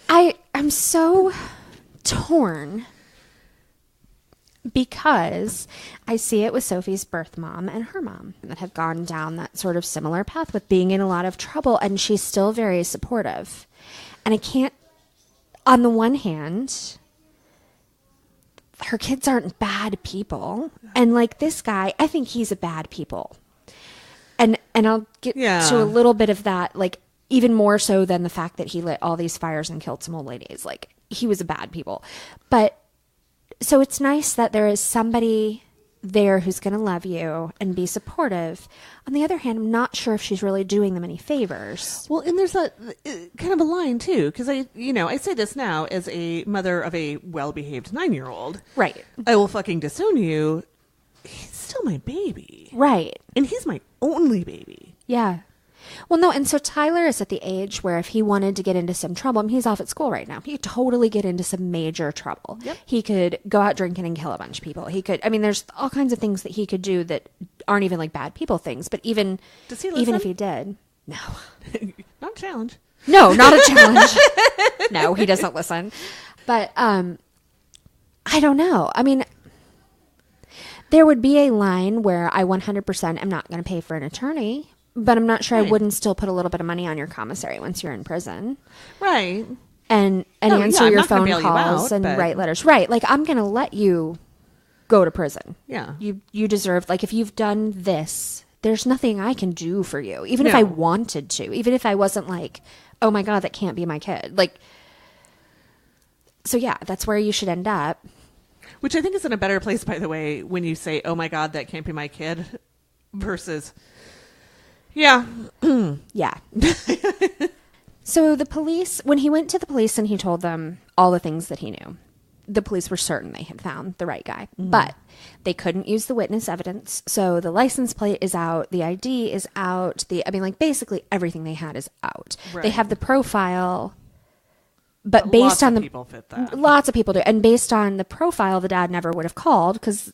I'm so torn because I see it with Sophie's birth mom and her mom that have gone down that sort of similar path with being in a lot of trouble, and she's still very supportive. And I can't, on the one hand, her kids aren't bad people. And like this guy, I think he's a bad people. And I'll get to a little bit of that, like even more so than the fact that he lit all these fires and killed some old ladies. Like he was a bad people. But so it's nice that there is somebody there who's going to love you and be supportive. On the other hand, I'm not sure if she's really doing them any favors. Well, and there's that kind of a line too, because I say this now as a mother of a well-behaved 9-year-old. Right. I will fucking disown you. He's still my baby. Right. And he's my only baby. Yeah. Well, no, and so Tyler is at the age where if he wanted to get into some trouble, I mean, he's off at school right now. He could totally get into some major trouble. Yep. He could go out drinking and kill a bunch of people. He could, I mean, there's all kinds of things that he could do that aren't even like bad people things. But even if he did, no. Not a challenge. No, not a challenge. No, he doesn't listen. But I don't know. I mean, there would be a line where I 100% am not going to pay for an attorney. But I'm not sure I wouldn't still put a little bit of money on your commissary once you're in prison. Right. And answer your phone calls and write letters. Right. Like, I'm going to let you go to prison. Yeah. You deserve, like, if you've done this, there's nothing I can do for you. Even if I wanted to. Even if I wasn't like, oh my God, that can't be my kid. Like, so yeah, that's where you should end up. Which I think is in a better place, by the way, when you say, oh my God, that can't be my kid versus... Yeah. Yeah. So the police, when he went to the police and he told them all the things that he knew, the police were certain they had found the right guy. Mm-hmm. But they couldn't use the witness evidence. So the license plate is out. The ID is out. Basically everything they had is out. Right. They have the profile. But based on people fit that. Lots of people do. And based on the profile, the dad never would have called because...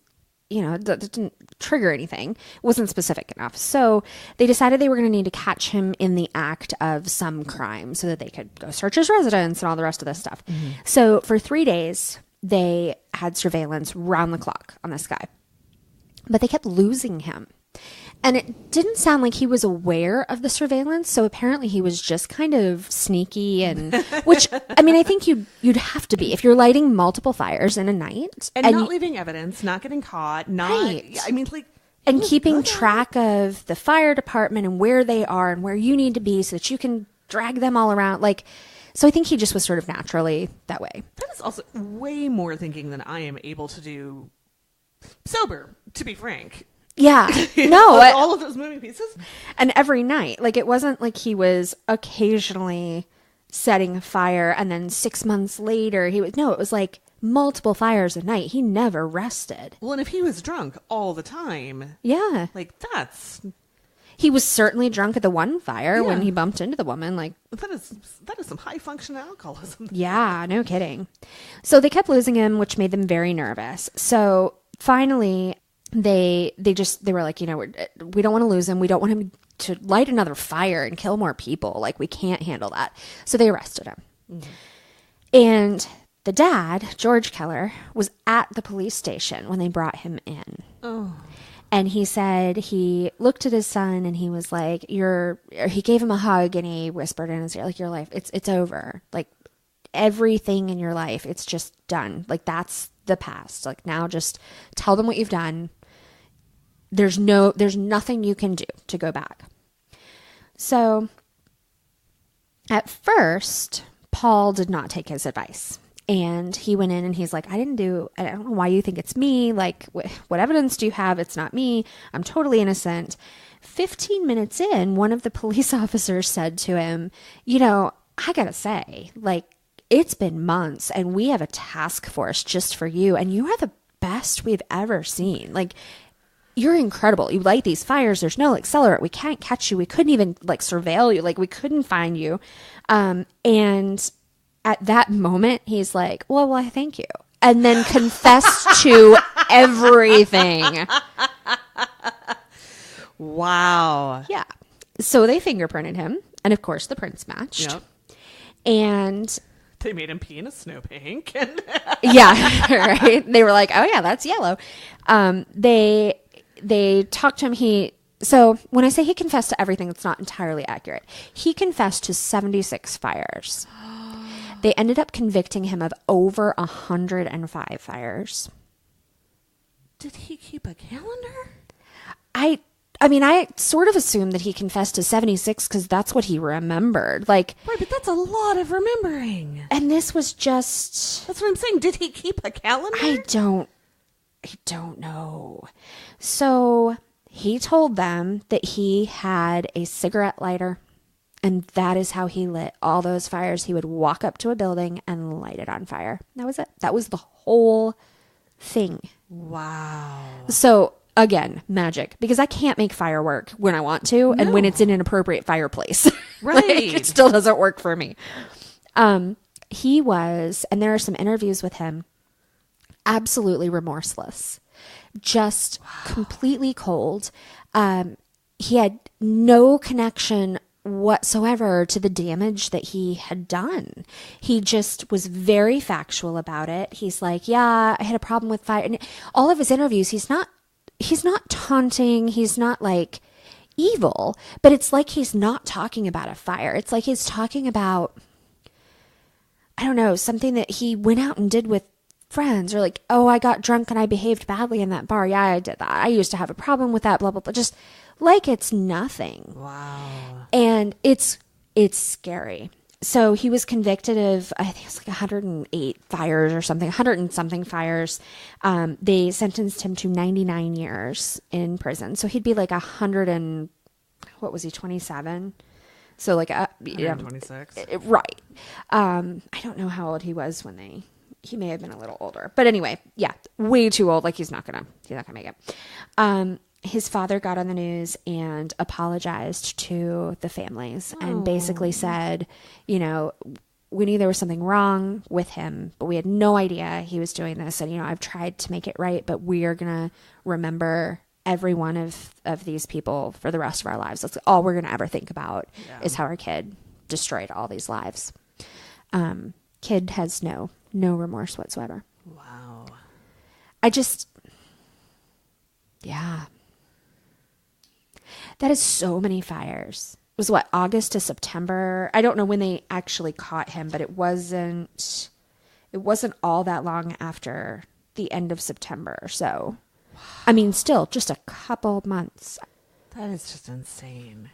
it didn't trigger anything. It wasn't specific enough. So they decided they were going to need to catch him in the act of some crime so that they could go search his residence and all the rest of this stuff. Mm-hmm. So for 3 days, they had surveillance round the clock on this guy. But they kept losing him. And it didn't sound like he was aware of the surveillance. So apparently he was just kind of sneaky and which, I mean, I think you'd have to be if you're lighting multiple fires in a night. And not leaving evidence, not getting caught, right. I mean, like. And keeping track of the fire department and where they are and where you need to be so that you can drag them all around. Like, so I think he just was sort of naturally that way. That is also way more thinking than I am able to do sober, to be frank. Yeah. No. All of those moving pieces. And every night. Like, it wasn't like he was occasionally setting a fire and then 6 months later it was like multiple fires a night. He never rested. Well, and if he was drunk all the time. Yeah. Like, that's... He was certainly drunk at the one fire when he bumped into the woman. Like, that is some high function alcoholism. Yeah, no kidding. So they kept losing him, which made them very nervous. So finally... They were like, we don't want to lose him. We don't want him to light another fire and kill more people. Like, we can't handle that. So they arrested him. Mm-hmm. And the dad, George Keller, was at the police station when they brought him in. Oh. And he said he looked at his son and he was like, he gave him a hug and he whispered in his ear, like, your life, it's over. Like, everything in your life, it's just done. Like, that's the past. Like, now just tell them what you've done. There's nothing you can do to go back. So at first, Paul did not take his advice. And he went in and he's like, I don't know why you think it's me. Like, what evidence do you have? It's not me. I'm totally innocent. 15 minutes in, one of the police officers said to him, I gotta say, like, it's been months and we have a task force just for you. And you are the best we've ever seen. Like, you're incredible. You light these fires. There's no accelerant. We can't catch you. We couldn't even like surveil you. Like, we couldn't find you. And at that moment, he's like, well, why, thank you. And then confessed to everything. Wow. Yeah. So they fingerprinted him. And of course, the prints matched. Yep. And they made him pee in a snow pink. yeah, right. They were like, oh, yeah, that's yellow. They talked to him. So when I say he confessed to everything, it's not entirely accurate. He confessed to 76 fires. They ended up convicting him of over 105 fires. Did he keep a calendar? I mean, I sort of assumed that he confessed to 76 because that's what he remembered. Like, right, but that's a lot of remembering. And this was just... That's what I'm saying. Did he keep a calendar? I don't know. So he told them that he had a cigarette lighter, and that is how he lit all those fires. He would walk up to a building and light it on fire. That was it. That was the whole thing. Wow. So again, magic, because I can't make firework when I want to, and when it's in an appropriate fireplace. Right. Like, it still doesn't work for me. He was, and there are some interviews with him, absolutely remorseless, just completely cold. He had no connection whatsoever to the damage that he had done. He just was very factual about it. He's like, yeah, I had a problem with fire. And all of his interviews, he's not taunting. He's not like evil, but it's like he's not talking about a fire. It's like he's talking about, I don't know, something that he went out and did with friends, or like, oh, I got drunk and I behaved badly in that bar. Yeah, I did that. I used to have a problem with that, blah, blah, blah. Just like it's nothing. Wow. And it's scary. So he was convicted of, I think it's like 108 fires or something, 100 and something fires. They sentenced him to 99 years in prison. So he'd be like 100 and, what was he, 27? So like, 126. Right. I don't know how old he was when he may have been a little older, but anyway, yeah, way too old. Like he's not gonna make it. His father got on the news and apologized to the families and basically said, we knew there was something wrong with him, but we had no idea he was doing this. And, I've tried to make it right, but we are going to remember every one of these people for the rest of our lives. That's all we're going to ever think about is how our kid destroyed all these lives. Kid has no remorse whatsoever. Wow. Yeah. That is so many fires. It was August to September. I don't know when they actually caught him, but it wasn't all that long after the end of September. So, I mean, still just a couple months. That is just insane.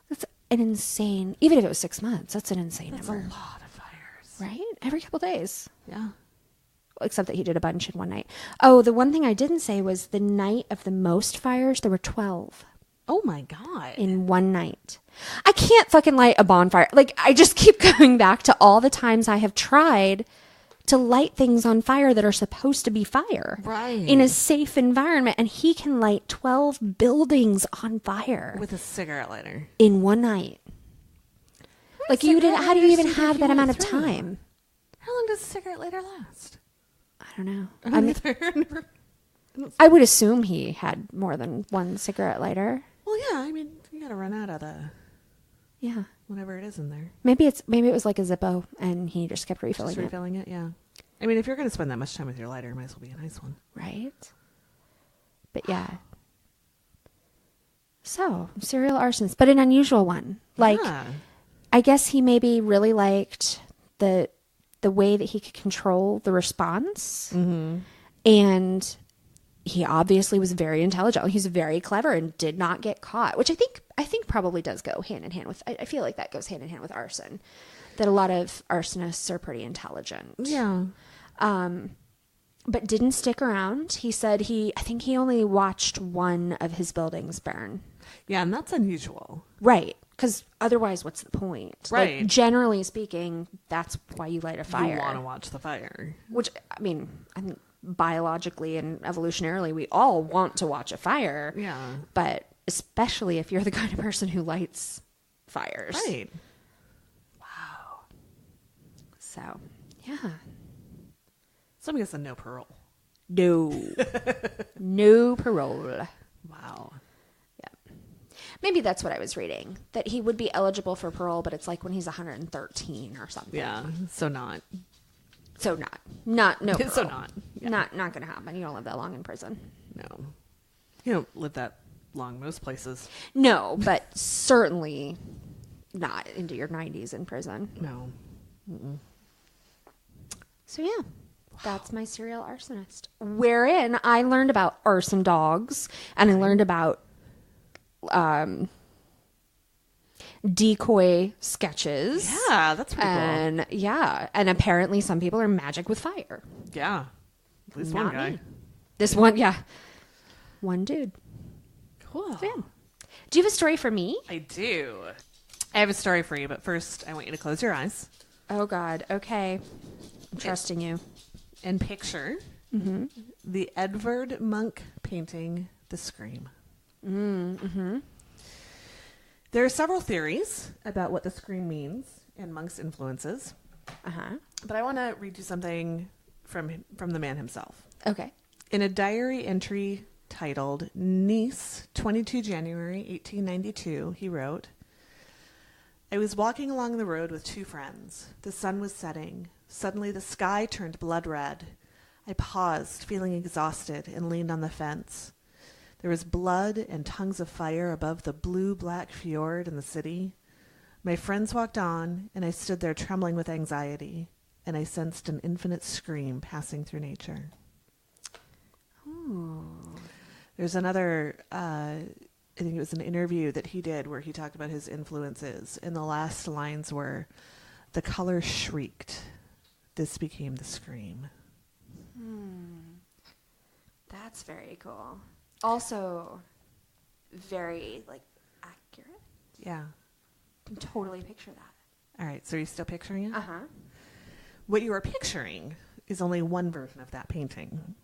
That's an insane, even if it was 6 months, that's an insane number. That's a lot of fires. Right? Every couple days. Yeah. Except that he did a bunch in one night. Oh, the one thing I didn't say was the night of the most fires, there were 12. Oh my God. In one night. I can't fucking light a bonfire. Like, I just keep going back to all the times I have tried to light things on fire that are supposed to be fire. Right. In a safe environment. And he can light 12 buildings on fire. With a cigarette lighter. In one night. Like, how do you even have that amount of time? How long does a cigarette lighter last? I don't know. I I would assume he had more than one cigarette lighter. Well, yeah. I mean, you got to run out of Yeah. whatever it is in there. Maybe it was like a Zippo and he just kept refilling Just refilling it, yeah. I mean, if you're going to spend that much time with your lighter, it might as well be a nice one. Right? But yeah. So, serial arsonist, but an unusual one. Like, Yeah. I guess he maybe really liked the the way that he could control the response. And he obviously was very intelligent. He's very clever and did not get caught, which I think probably does go hand in hand with, I feel like that goes hand in hand with arson, that a lot of arsonists are pretty intelligent. Yeah. But didn't stick around. He said I think he only watched one of his buildings burn. Yeah, and that's unusual. Right. Because otherwise, what's the point? Right. Like, generally speaking, that's why you light a fire. You want to watch the fire. Which, I think biologically and evolutionarily, we all want to watch a fire. Yeah. But especially if you're the kind of person who lights fires. Right. Wow. So, yeah. So I'm guessing no parole. No. No parole. Wow. Yeah. Maybe that's what I was reading. That he would be eligible for parole, but it's like when he's 113 or something. Yeah. So not. So not no parole. So not. Yeah. Not going to happen. You don't live that long in prison. No. You don't live that long most places. No, but certainly not into your 90s in prison. No. Mm-mm. So yeah. That's my serial arsonist. Wherein I learned about arson dogs, and I learned about decoy sketches. Yeah, that's pretty cool. And yeah, and apparently some people are magic with fire. Yeah. At least one Not guy. me. This one, yeah. One dude. Cool. So, yeah. Do you have a story for me? I do. I have a story for you, but first I want you to close your eyes. Oh, God. Okay. I'm trusting you. And picture the Edvard Munch painting, The Scream. Mm-hmm. There are several theories about what The Scream means and Munch's influences. Uh-huh. But I want to read you something from the man himself. Okay. In a diary entry titled Nice, 22 January 1892, he wrote, I was walking along the road with two friends. The sun was setting. Suddenly the sky turned blood red. I paused, feeling exhausted, and leaned on the fence. There was blood and tongues of fire above the blue-black fjord in the city. My friends walked on, and I stood there trembling with anxiety, and I sensed an infinite scream passing through nature. Ooh. There's another, I think it was an interview that he did where he talked about his influences, and the last lines were, the color shrieked. This became the scream. That's very cool. Also, very, accurate. Yeah. I can totally picture that. All right, so are you still picturing it? Uh-huh. What you are picturing is only one version of that painting.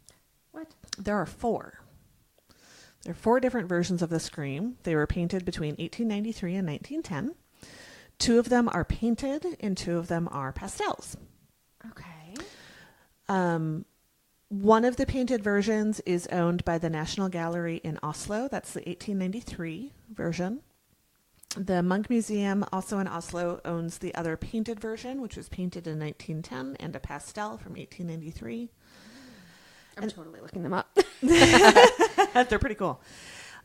What? There are four. There are four different versions of the Scream. They were painted between 1893 and 1910. Two of them are painted, and two of them are pastels. Okay. One of the painted versions is owned by the National Gallery in Oslo. That's the 1893 version. The Munch Museum, also in Oslo, owns the other painted version, which was painted in 1910, and a pastel from 1893. I'm totally looking them up. They're pretty cool.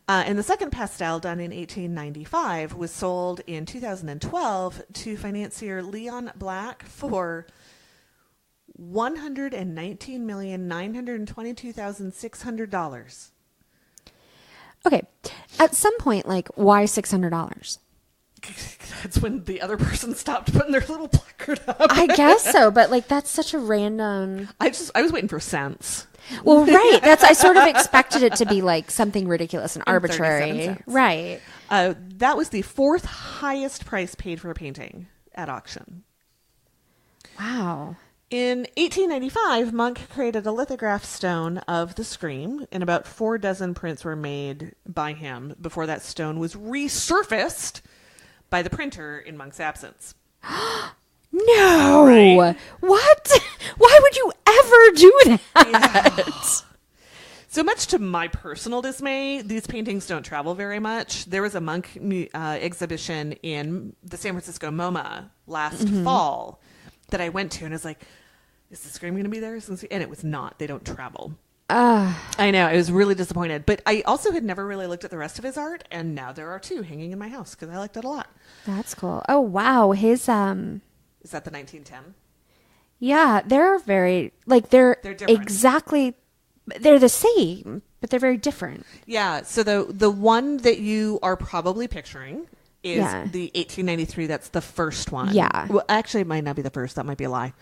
And the second pastel, done in 1895, was sold in 2012 to financier Leon Black for $119,922,600. Okay. At some point, why $600? That's when the other person stopped putting their little placard up. I guess so, but that's such a random. I was waiting for cents. Well, right. I sort of expected it to be something ridiculous and arbitrary. 37 cents. Right. That was the fourth highest price paid for a painting at auction. Wow. In 1895, Munch created a lithograph stone of the Scream, and about 4 dozen prints were made by him before that stone was resurfaced by the printer in Munch's absence. No. Right? What? Why would you ever do that? Yeah. So much to my personal dismay, these paintings don't travel very much. There was a Munch exhibition in the San Francisco MoMA last fall that I went to, and I was like, is the Scream going to be there? And it was not. They don't travel. I know. I was really disappointed. But I also had never really looked at the rest of his art, and now there are 2 hanging in my house because I liked it a lot. That's cool. Oh, wow. His, Is that the 1910? Yeah, they're very, like, they're different. exactly, they're the same, but they're very different. Yeah. So the one that you are probably picturing is Yeah. the 1893. That's the first one. Yeah. Well, actually, it might not be the first. That might be a lie.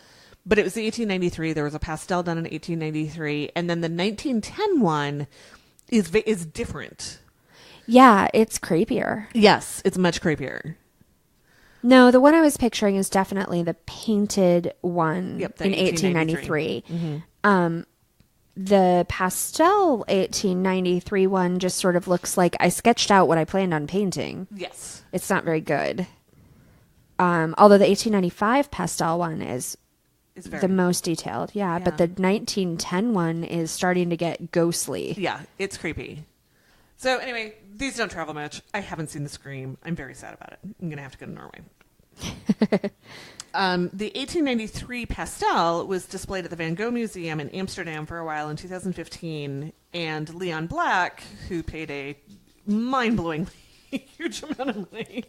But it was the 1893. There was a pastel done in 1893. And then the 1910 one is different. Yeah, it's creepier. Yes, it's much creepier. No, the one I was picturing is definitely the painted one Yep, the in 1893. 1893. The pastel 1893 one just sort of looks like I sketched out what I planned on painting. Yes. It's not very good. Although the 1895 pastel one is It's very the most detailed. Yeah, but the 1910 one is starting to get ghostly. Yeah, it's creepy. So anyway, these don't travel much. I haven't seen the Scream. I'm very sad about it. I'm going to have to go to Norway. The 1893 pastel was displayed at the Van Gogh Museum in Amsterdam for a while in 2015. And Leon Black, who paid a mind-blowing huge amount of money,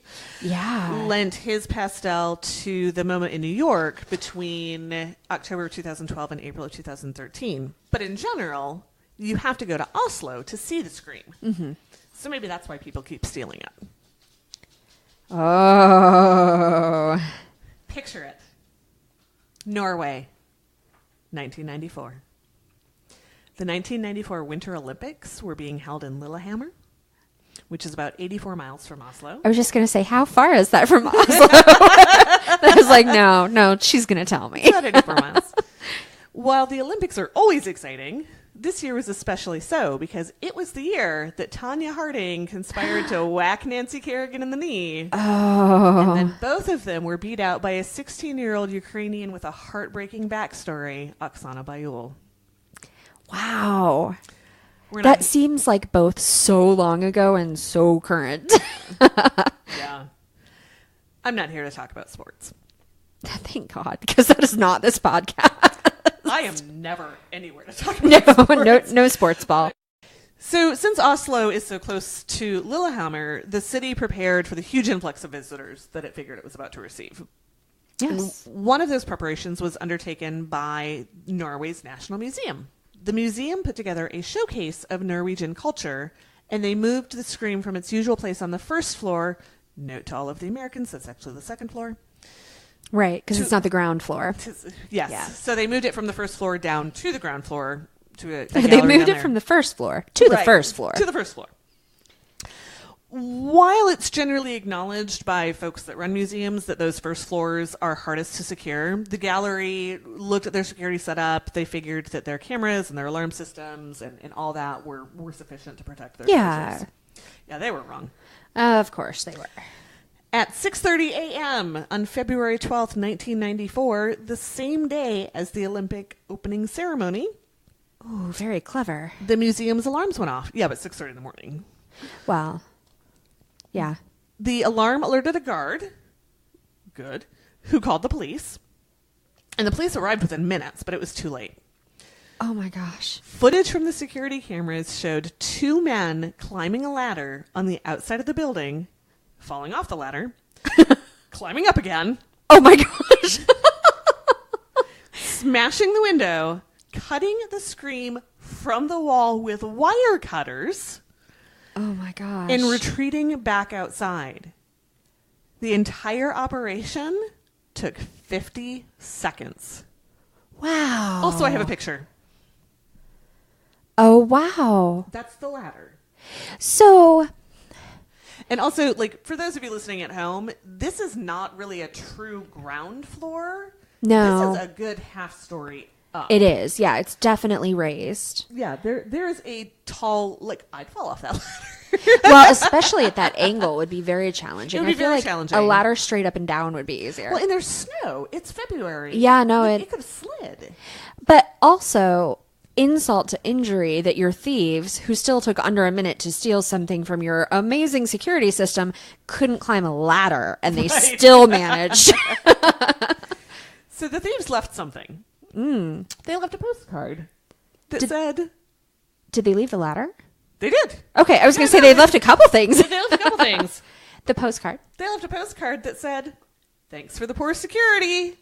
lent his pastel to the MoMA in New York between October of 2012 and April of 2013. But in general, you have to go to Oslo to see the Scream. Mm-hmm. So maybe that's why people keep stealing it. Oh. Picture it. Norway, 1994. The 1994 Winter Olympics were being held in Lillehammer, which is about 84 miles from Oslo. I was just going to say, how far is that from Oslo? I was like, no, she's going to tell me. About 84 miles. While the Olympics are always exciting, this year was especially so because it was the year that Tanya Harding conspired to whack Nancy Kerrigan in the knee. Oh. And then both of them were beat out by a 16-year-old Ukrainian with a heartbreaking backstory, Oksana Bayul. Wow. That seems like both so long ago and so current. Yeah. I'm not here to talk about sports. Thank God, because that is not this podcast. I am never anywhere to talk about sports. No sports ball. So since Oslo is so close to Lillehammer, the city prepared for the huge influx of visitors that it figured it was about to receive. Yes. One of those preparations was undertaken by Norway's National Museum. The museum put together a showcase of Norwegian culture, and they moved the Scream from its usual place on the first floor. Note to all of the Americans, that's actually the second floor. Right, because it's not the ground floor. Yes. Yeah. So they moved it from the first floor down to the ground floor. They moved it from the first floor to the first floor. To the first floor. While it's generally acknowledged by folks that run museums that those first floors are hardest to secure, the gallery looked at their security setup. They figured that their cameras and their alarm systems and all that were sufficient to protect their treasures. Yeah, they were wrong. Of course they were. At 6:30 a.m. on February 12th, 1994, the same day as the Olympic opening ceremony. Ooh, very clever. The museum's alarms went off. Yeah, but 6:30 in the morning. Well, yeah. The alarm alerted a guard, good, who called the police. And the police arrived within minutes, but it was too late. Oh my gosh. Footage from the security cameras showed two men climbing a ladder on the outside of the building, falling off the ladder, climbing up again. Oh my gosh. Smashing the window, cutting the Scream from the wall with wire cutters. Oh my gosh. And retreating back outside. The entire operation took 50 seconds. Wow. Also, I have a picture. Oh, wow. That's the ladder. So... And also, like, for those of you listening at home, this is not really a true ground floor. No. This is a good half story up. It is. Yeah, it's definitely raised. Yeah, there's a tall, like, I'd fall off that ladder. Well, especially at that angle would be very challenging. It would be I feel very like challenging. a ladder straight up and down would be easier. Well, and there's snow. It's February. Yeah, no, it could have slid. But also, insult to injury that your thieves, who still took under a minute to steal something from your amazing security system, couldn't climb a ladder, and they still managed. So the thieves left something. They left a postcard that said... Did they leave the ladder? They did. Okay, I was going to say they left a couple things. They left a couple things. The postcard. They left a postcard that said, Thanks for the poor security.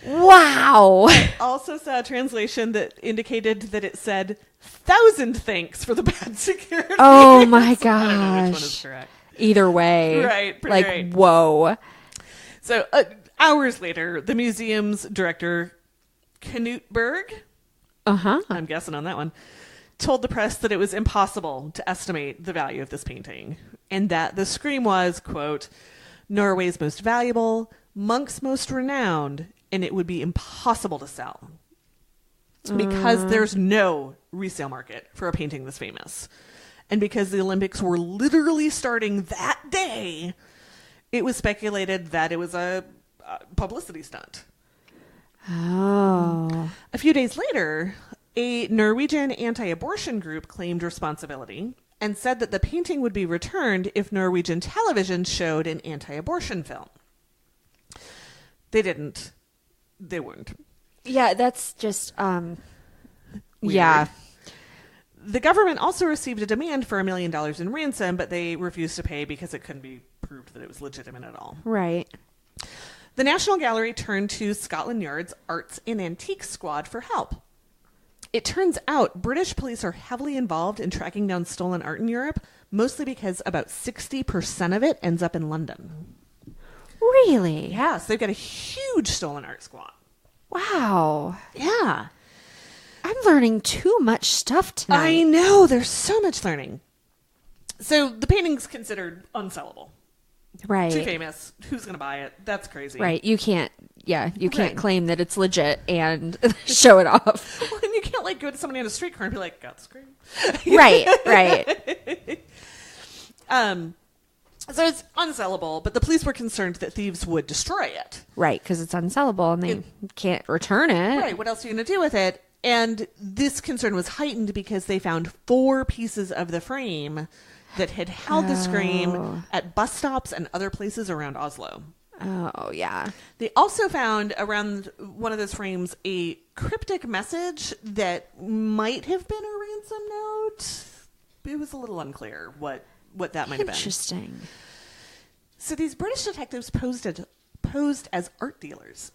Wow. Also saw a translation that indicated that it said 1,000 thanks for the bad security. Oh my gosh. I don't know which one is correct. Either way. Right. Pretty like, right. Whoa. So hours later, the museum's director, Knut Berg, I'm guessing on that one, told the press that it was impossible to estimate the value of this painting and that the scream was, quote, Norway's most valuable, Munch's most renowned, and it would be impossible to sell because there's no resale market for a painting this famous. And because the Olympics were literally starting that day, it was speculated that it was a publicity stunt. Oh. A few days later, a Norwegian anti-abortion group claimed responsibility and said that the painting would be returned if Norwegian television showed an anti-abortion film. They didn't. They wouldn't. Yeah, that's just, Weird. yeah. The government also received a demand for $1 million in ransom, but they refused to pay because it couldn't be proved that it was legitimate at all. Right. The National Gallery turned to Scotland Yard's Arts and Antiques Squad for help. It turns out British police are heavily involved in tracking down stolen art in Europe, mostly because about 60% of it ends up in London. Really? Yeah, so they've got a huge stolen art squad. Wow. Yeah. I'm learning too much stuff tonight. I know, there's so much learning. So the painting's considered unsellable. Right. Too famous. Who's going to buy it? That's crazy. Right. You can't Right. claim that it's legit and show it off. Well, and you can't like go to somebody on a street corner and be like, got the screen. Right. Right. So it's unsellable, but the police were concerned that thieves would destroy it. Right. Because it's unsellable and they can't return it. Right. What else are you going to do with it? And this concern was heightened because they found 4 pieces of the frame that had held the scream at bus stops and other places around Oslo. Oh, yeah. They also found around one of those frames a cryptic message that might have been a ransom note. It was a little unclear what that might have been. Interesting. So these British detectives posed as art dealers.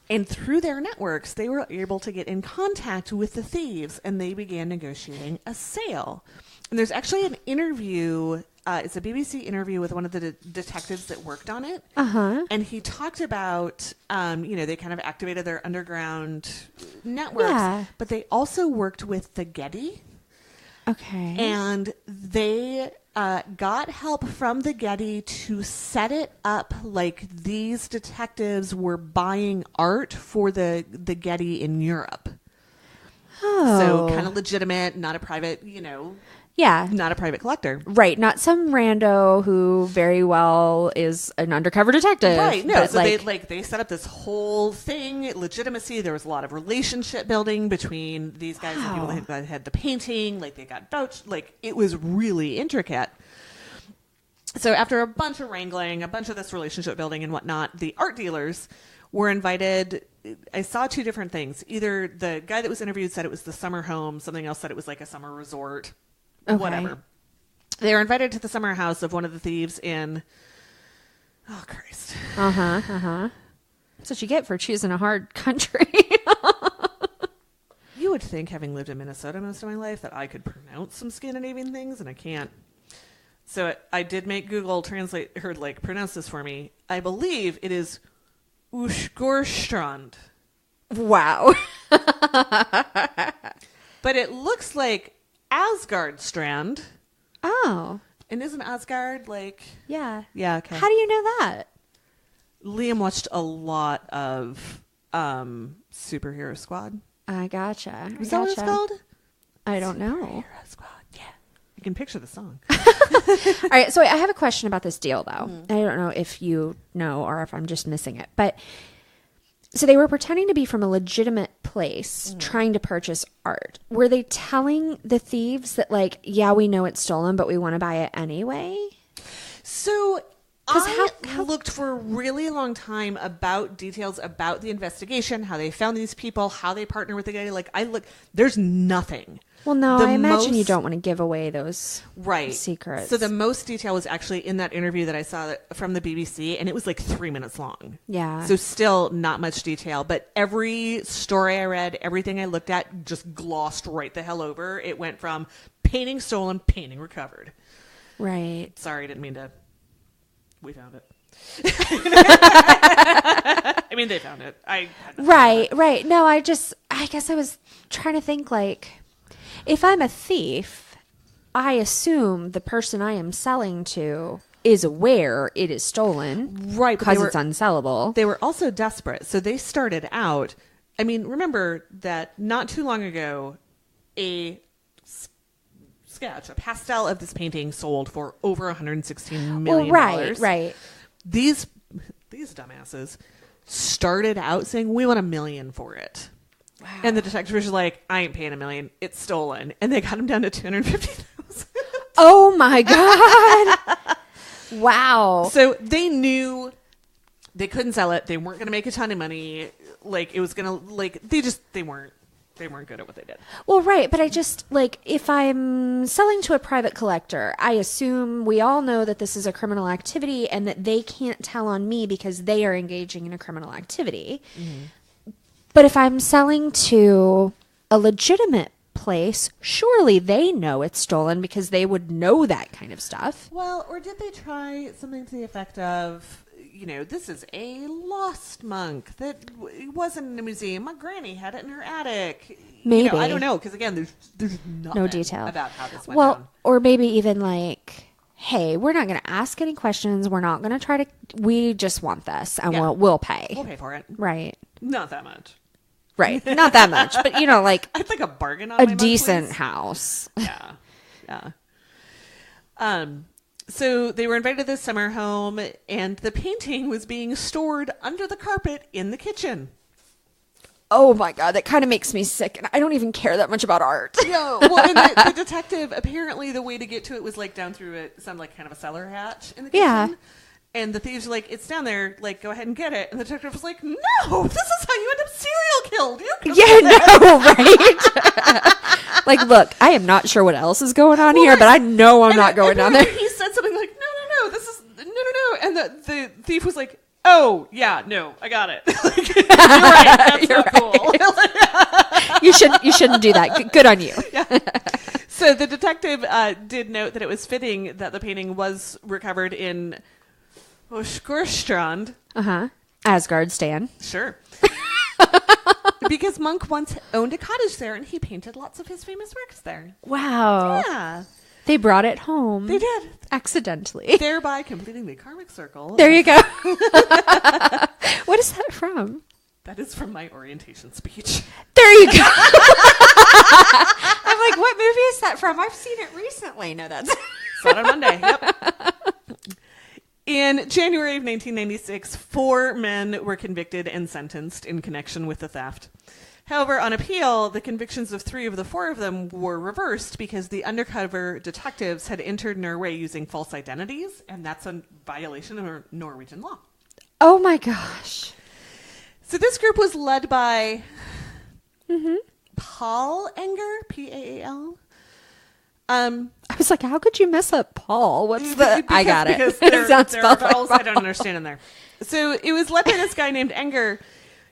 And through their networks, they were able to get in contact with the thieves, and they began negotiating a sale. And there's actually an interview. It's a BBC interview with one of the detectives that worked on it. And he talked about, they kind of activated their underground networks, but they also worked with the Getty. Okay. And they got help from the Getty to set it up like these detectives were buying art for the Getty in Europe. Oh. So kind of legitimate, not a private, Yeah. not a private collector. Right. Not some rando who very well is an undercover detective. Right. No. But So they set up this whole thing, legitimacy. There was a lot of relationship building between these guys and people that had the painting. Like they got vouched. Like it was really intricate. So after a bunch of wrangling, a bunch of this relationship building and whatnot, the art dealers were invited. I saw 2 different things. Either the guy that was interviewed said it was the summer home. Something else said it was like a summer resort. Okay. Whatever. They were invited to the summer house of one of the thieves in... Oh, Christ. That's what you get for choosing a hard country. You would think, having lived in Minnesota most of my life, that I could pronounce some Scandinavian things, and I can't. So I did make Google translate her, pronounce this for me. I believe it is Ushgorstrand. Wow. But it looks like Asgard Strand. Oh. And isn't Asgard Yeah. Yeah, okay. How do you know that? Liam watched a lot of Superhero Squad. I gotcha. Is that what it's called? I don't know. Superhero Squad, yeah. You can picture the song. All right. So I have a question about this deal, though. I don't know if you know or if I'm just missing it. But so they were pretending to be from a legitimate place trying to purchase art. Were they telling the thieves that, yeah, we know it's stolen, but we want to buy it anyway? So I looked for a really long time about details about the investigation, how they found these people, how they partner with the guy. Like, there's nothing. Well, no, I imagine you don't want to give away those secrets. So the most detail was actually in that interview that I saw from the BBC, and it was like 3 minutes long. Yeah. So still not much detail, but every story I read, everything I looked at just glossed right the hell over. It went from painting stolen, painting recovered. Right. Sorry, didn't mean to. We found it. I mean, they found it. Right. No, I guess I was trying to think, like, if I'm a thief, I assume the person I am selling to is aware it is stolen. Right. Because it's unsellable. They were also desperate. So they started out. I mean, remember that not too long ago, a pastel of this painting sold for over $116 million. Well, right. These dumbasses started out saying, we want $1 million for it. Wow. And the detective was like, I ain't paying $1 million. It's stolen. And they got him down to $250,000. Oh my God. Wow. So they knew they couldn't sell it. They weren't going to make a ton of money. Like, it was going to, like, they weren't good at what they did. Well, right. But I just, like, if I'm selling to a private collector, I assume we all know that this is a criminal activity and that they can't tell on me because they are engaging in a criminal activity. Mm-hmm. But if I'm selling to a legitimate place, surely they know it's stolen because they would know that kind of stuff. Well, or did they try something to the effect of, you know, this is a lost monk that wasn't in a museum. My granny had it in her attic. Maybe. You know, I don't know, because again, there's no detail about how this went down. Or maybe even like, hey, we're not going to ask any questions. We're not going to try to. We just want this, and we'll pay. We'll pay for it. Right. Not that much. Right. Not that much, but you know, like I'd like a bargain on a my decent monthlies. house. Yeah. So they were invited to this summer home, and the painting was being stored under the carpet in the kitchen. Oh my God, that kind of makes me sick, and I don't even care that much about art. No, well, and the detective, apparently the way to get to it was like down through some like kind of a cellar hatch in the kitchen. Yeah. And the thieves were like, it's down there, like, go ahead and get it. And the detective was like, no, this is how you end up serial killed. Right. Like, look, I am not sure what else is going on here, but I know I'm not going down there. He said something like, no, this is, no. And the thief was like, oh, yeah, no, I got it. Like, you're right, that's not cool. You shouldn't do that. Good on you. Yeah. So the detective did note that it was fitting that the painting was recovered in Skurstrand. Asgard Stan. Sure. Because Munch once owned a cottage there, and he painted lots of his famous works there. Wow. Yeah. They brought it home. They did. Accidentally. Thereby completing the karmic circle. There you go. What is that from? That is from my orientation speech. There you go. I'm like, what movie is that from? I've seen it recently. No, that's... Saw it on Monday. Yep. In January of 1996, 4 men were convicted and sentenced in connection with the theft. However, on appeal, the convictions of 3 of the 4 of them were reversed because the undercover detectives had entered Norway using false identities, and that's a violation of Norwegian law. Oh my gosh. So this group was led by Paul Enger, P-A-A-L. I was like, how could you mess up Paul? What's the... I got it. Because It sounds there are spelled like vowels I don't understand in there. So it was led by this guy named Enger.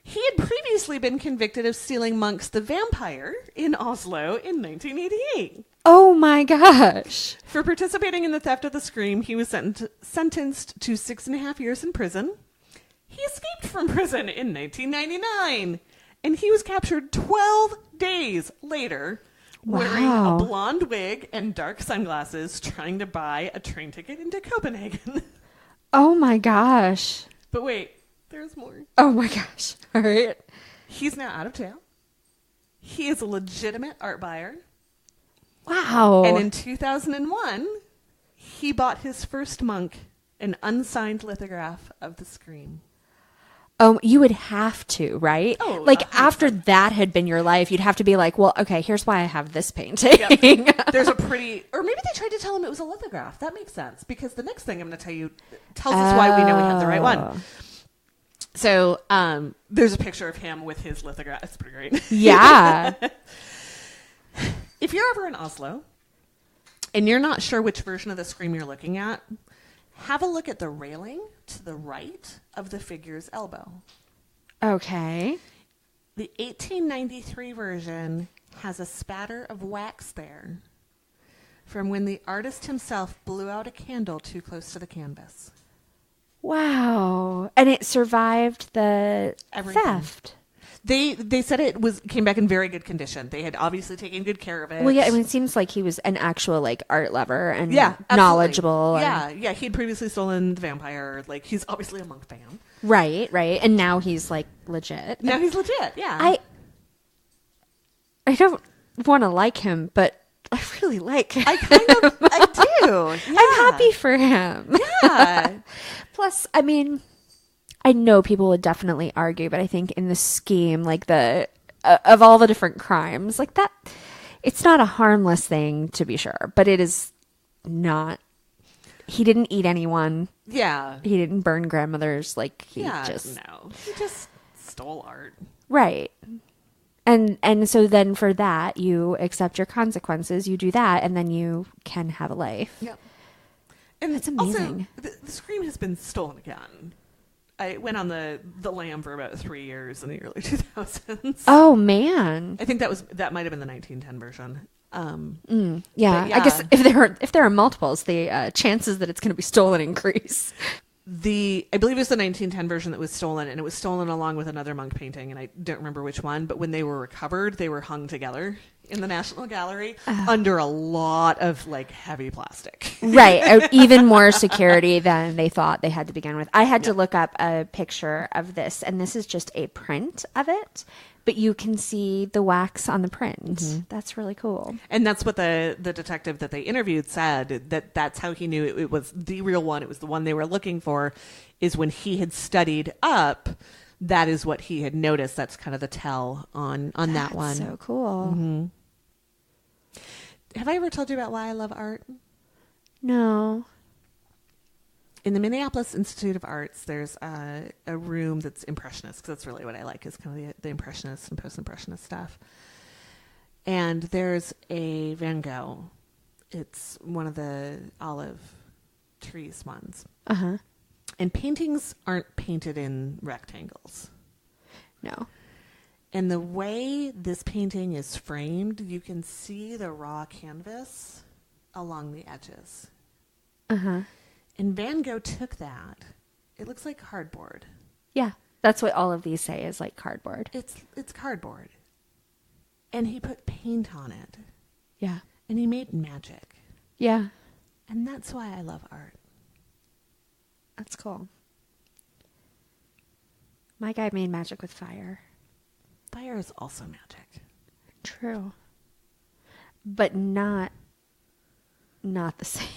He had previously been convicted of stealing Munch's The Vampire in Oslo in 1988. Oh my gosh. For participating in the theft of the Scream, he was sentenced to 6.5 years in prison. He escaped from prison in 1999. And he was captured 12 days later... wearing a blonde wig and dark sunglasses, trying to buy a train ticket into Copenhagen. Oh my gosh. But wait, there's more. Oh my gosh. All right. He's now out of jail. He is a legitimate art buyer. Wow. And in 2001, he bought his first Munch an unsigned lithograph of the Scream. You would have to, right? Oh, like 100%. after that had been your life, you'd have to be like, well, okay, here's why I have this painting. There's a pretty, or maybe they tried to tell him it was a lithograph. That makes sense because the next thing I'm going to tell you tells us why we know we have the right one. So there's a picture of him with his lithograph. It's pretty great. Yeah. If you're ever in Oslo and you're not sure which version of the Scream you're looking at, have a look at the railing to the right of the figure's elbow. Okay. The 1893 version has a spatter of wax there from when the artist himself blew out a candle too close to the canvas. Wow. And it survived the Everything. theft. They said it came back in very good condition. They had obviously taken good care of it. Well, yeah, I mean, it seems like he was an actual like art lover and absolutely. knowledgeable. Yeah. He'd previously stolen the vampire. Like, he's obviously a monk fan. Right. And now he's like legit. Now he's legit. Yeah. I don't want to like him, but I really like him. I do. Yeah. I'm happy for him. Yeah. Plus, I mean, I know people would definitely argue, but I think in the scheme, like of all the different crimes, like that, it's not a harmless thing to be sure, but it is not. He didn't eat anyone. Yeah. He didn't burn grandmothers. Like he He just stole art. Right. And so then for that, you accept your consequences, you do that, and then you can have a life. Yep. And that's amazing. Also, the Scream has been stolen again. I went on the lam for about 3 years in the early 2000s. Oh, man. I think that might have been the 1910 version. Yeah. I guess if there are multiples, the chances that it's going to be stolen increase. I believe it was the 1910 version that was stolen, and it was stolen along with another monk painting, and I don't remember which one, but when they were recovered, they were hung together in the National Gallery under a lot of like heavy plastic. Right. Even more security than they thought they had to begin with. I had to look up a picture of this, and this is just a print of it, but you can see the wax on the print. Mm-hmm. That's really cool. And that's what the detective that they interviewed said, that's how he knew it was the real one. It was the one they were looking for, is when he had studied up. That is what he had noticed. That's kind of the tell on that one. So cool. Mm-hmm. Have I ever told you about why I love art? No. In the Minneapolis Institute of Arts, there's a room that's impressionist, because that's really what I like, is kind of the impressionist and post-impressionist stuff. And there's a Van Gogh. It's one of the olive trees ones. Uh-huh. And paintings aren't painted in rectangles. No. And the way this painting is framed, you can see the raw canvas along the edges. Uh-huh. And Van Gogh took that. It looks like cardboard. Yeah. That's what all of these say is like cardboard. It's cardboard. And he put paint on it. Yeah. And he made magic. Yeah. And that's why I love art. That's cool. My guy made magic with fire. Fire is also magic. True. But not the same.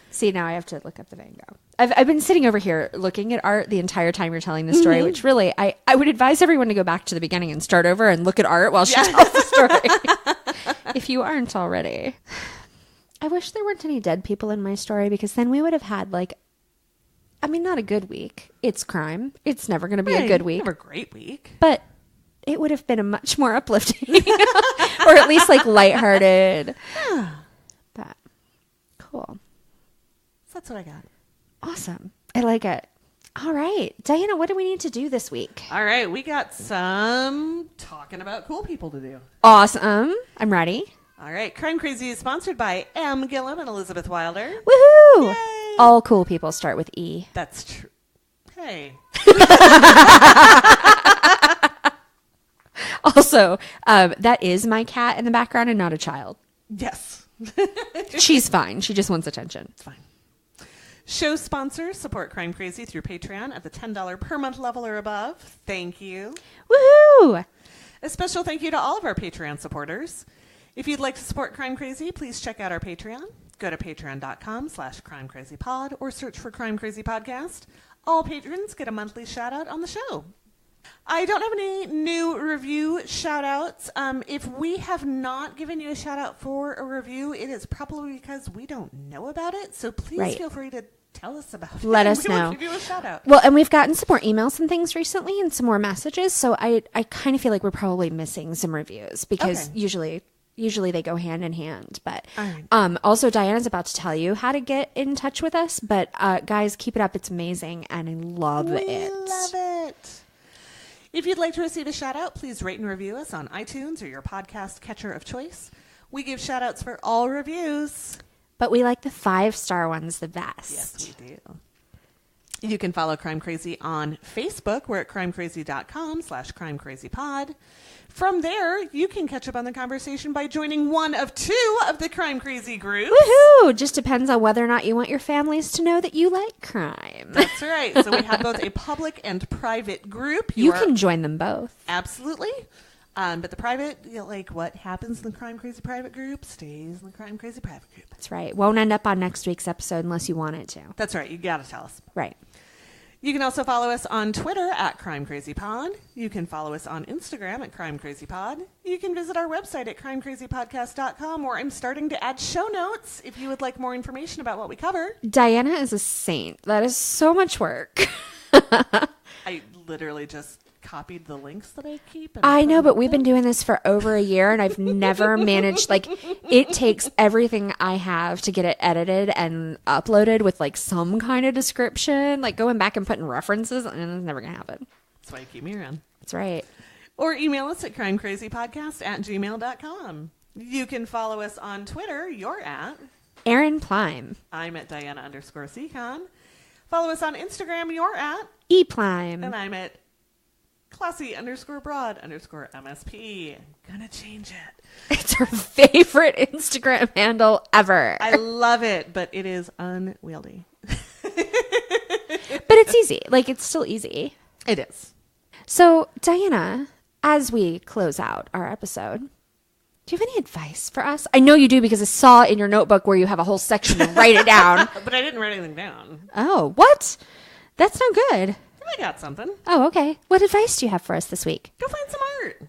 See, now I have to look up the Van Gogh. I've been sitting over here looking at art the entire time you're telling the story, Mm-hmm. which really, I would advise everyone to go back to the beginning and start over and look at art while she tells the story. If you aren't already. I wish there weren't any dead people in my story, because then we would have had not a good week. It's crime. It's never going to be a good week. Never a great week. But it would have been a much more uplifting or at least like lighthearted. But cool. So that's what I got. Awesome. I like it. All right. Diana, what do we need to do this week? All right. We got some talking about cool people to do. Awesome. I'm ready. All right. Crime Crazy is sponsored by M. Gillum and Elizabeth Wilder. Woohoo! Yay! All cool people start with E. That's true. Hey. Also, that is my cat in the background and not a child. Yes. She's fine. She just wants attention. It's fine. Show sponsors support Crime Crazy through Patreon at the $10 per month level or above. Thank you. Woohoo! A special thank you to all of our Patreon supporters. If you'd like to support Crime Crazy, please check out our Patreon. Go to patreon.com/crimecrazypod or search for Crime Crazy Podcast. All patrons get a monthly shout out on the show. I don't have any new review shout outs. If we have not given you a shout out for a review, it is probably because we don't know about it. So please feel free to tell us about it. Let us know. We'll give you a shout out. Well, and we've gotten some more emails and things recently and some more messages. So I kind of feel like we're probably missing some reviews because usually they go hand in hand. But also Diana's about to tell you how to get in touch with us. But guys, keep it up. It's amazing. And I love it. We love it. If you'd like to receive a shout out, please rate and review us on iTunes or your podcast catcher of choice. We give shout outs for all reviews. But we like the 5-star ones the best. Yes, we do. You can follow Crime Crazy on Facebook. We're at crimecrazy.com/crimecrazypod. From there, you can catch up on the conversation by joining one of 2 of the Crime Crazy groups. Woohoo! Just depends on whether or not you want your families to know that you like crime. That's right. So we have both a public and private group. You can join them both. Absolutely. But the private, like what happens in the Crime Crazy private group stays in the Crime Crazy private group. That's right. Won't end up on next week's episode unless you want it to. That's right. You got to tell us. Right. You can also follow us on Twitter at CrimeCrazyPod. You can follow us on Instagram at CrimeCrazyPod. You can visit our website at CrimeCrazyPodcast.com, where I'm starting to add show notes if you would like more information about what we cover. Diana is a saint. That is so much work. I literally just copied the links that I keep. I know, but we've been doing this for over a year, and I've never managed, like, it takes everything I have to get it edited and uploaded with, like, some kind of description, like going back and putting references, and it's never going to happen. That's why you keep me around. That's right. Or email us at crimecrazypodcast@gmail.com. You can follow us on Twitter. You're at Eryn Plime. I'm at Diana_Secon. Follow us on Instagram. You're at Eplime. And I'm at classy_broad_MSP. Gonna change it. It's her favorite Instagram handle ever. I love it, but it is unwieldy. But it's easy. Like, it's still easy. It is. So, Diana, as we close out our episode, do you have any advice for us? I know you do because I saw in your notebook where you have a whole section to write it down. But I didn't write anything down. Oh, what? That's no good. I got something. Oh, okay. What advice do you have for us this week? Go find some art.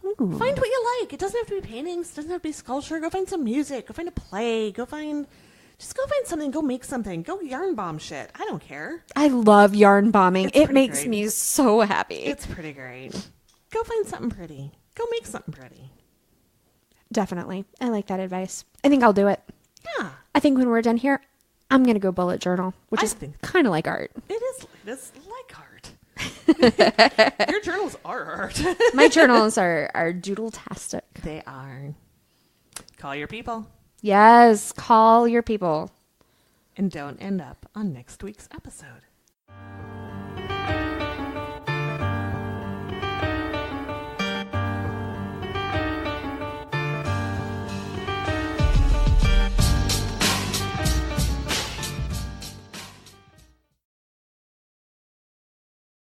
Ooh. Find what you like. It doesn't have to be paintings. It doesn't have to be sculpture. Go find some music. Go find a play. Just go find something. Go make something. Go yarn bomb shit. I don't care. I love yarn bombing. It's It pretty makes great. me so happy. It's pretty great. Go find something pretty. Go make something pretty. Definitely. I like that advice. I think I'll do it. Yeah. I think when we're done here, I'm going to go bullet journal, which I is think- kind of like art. It is like art. Your journals are art. My journals are doodle-tastic. They are. Call your people. Yes, call your people. And don't end up on next week's episode.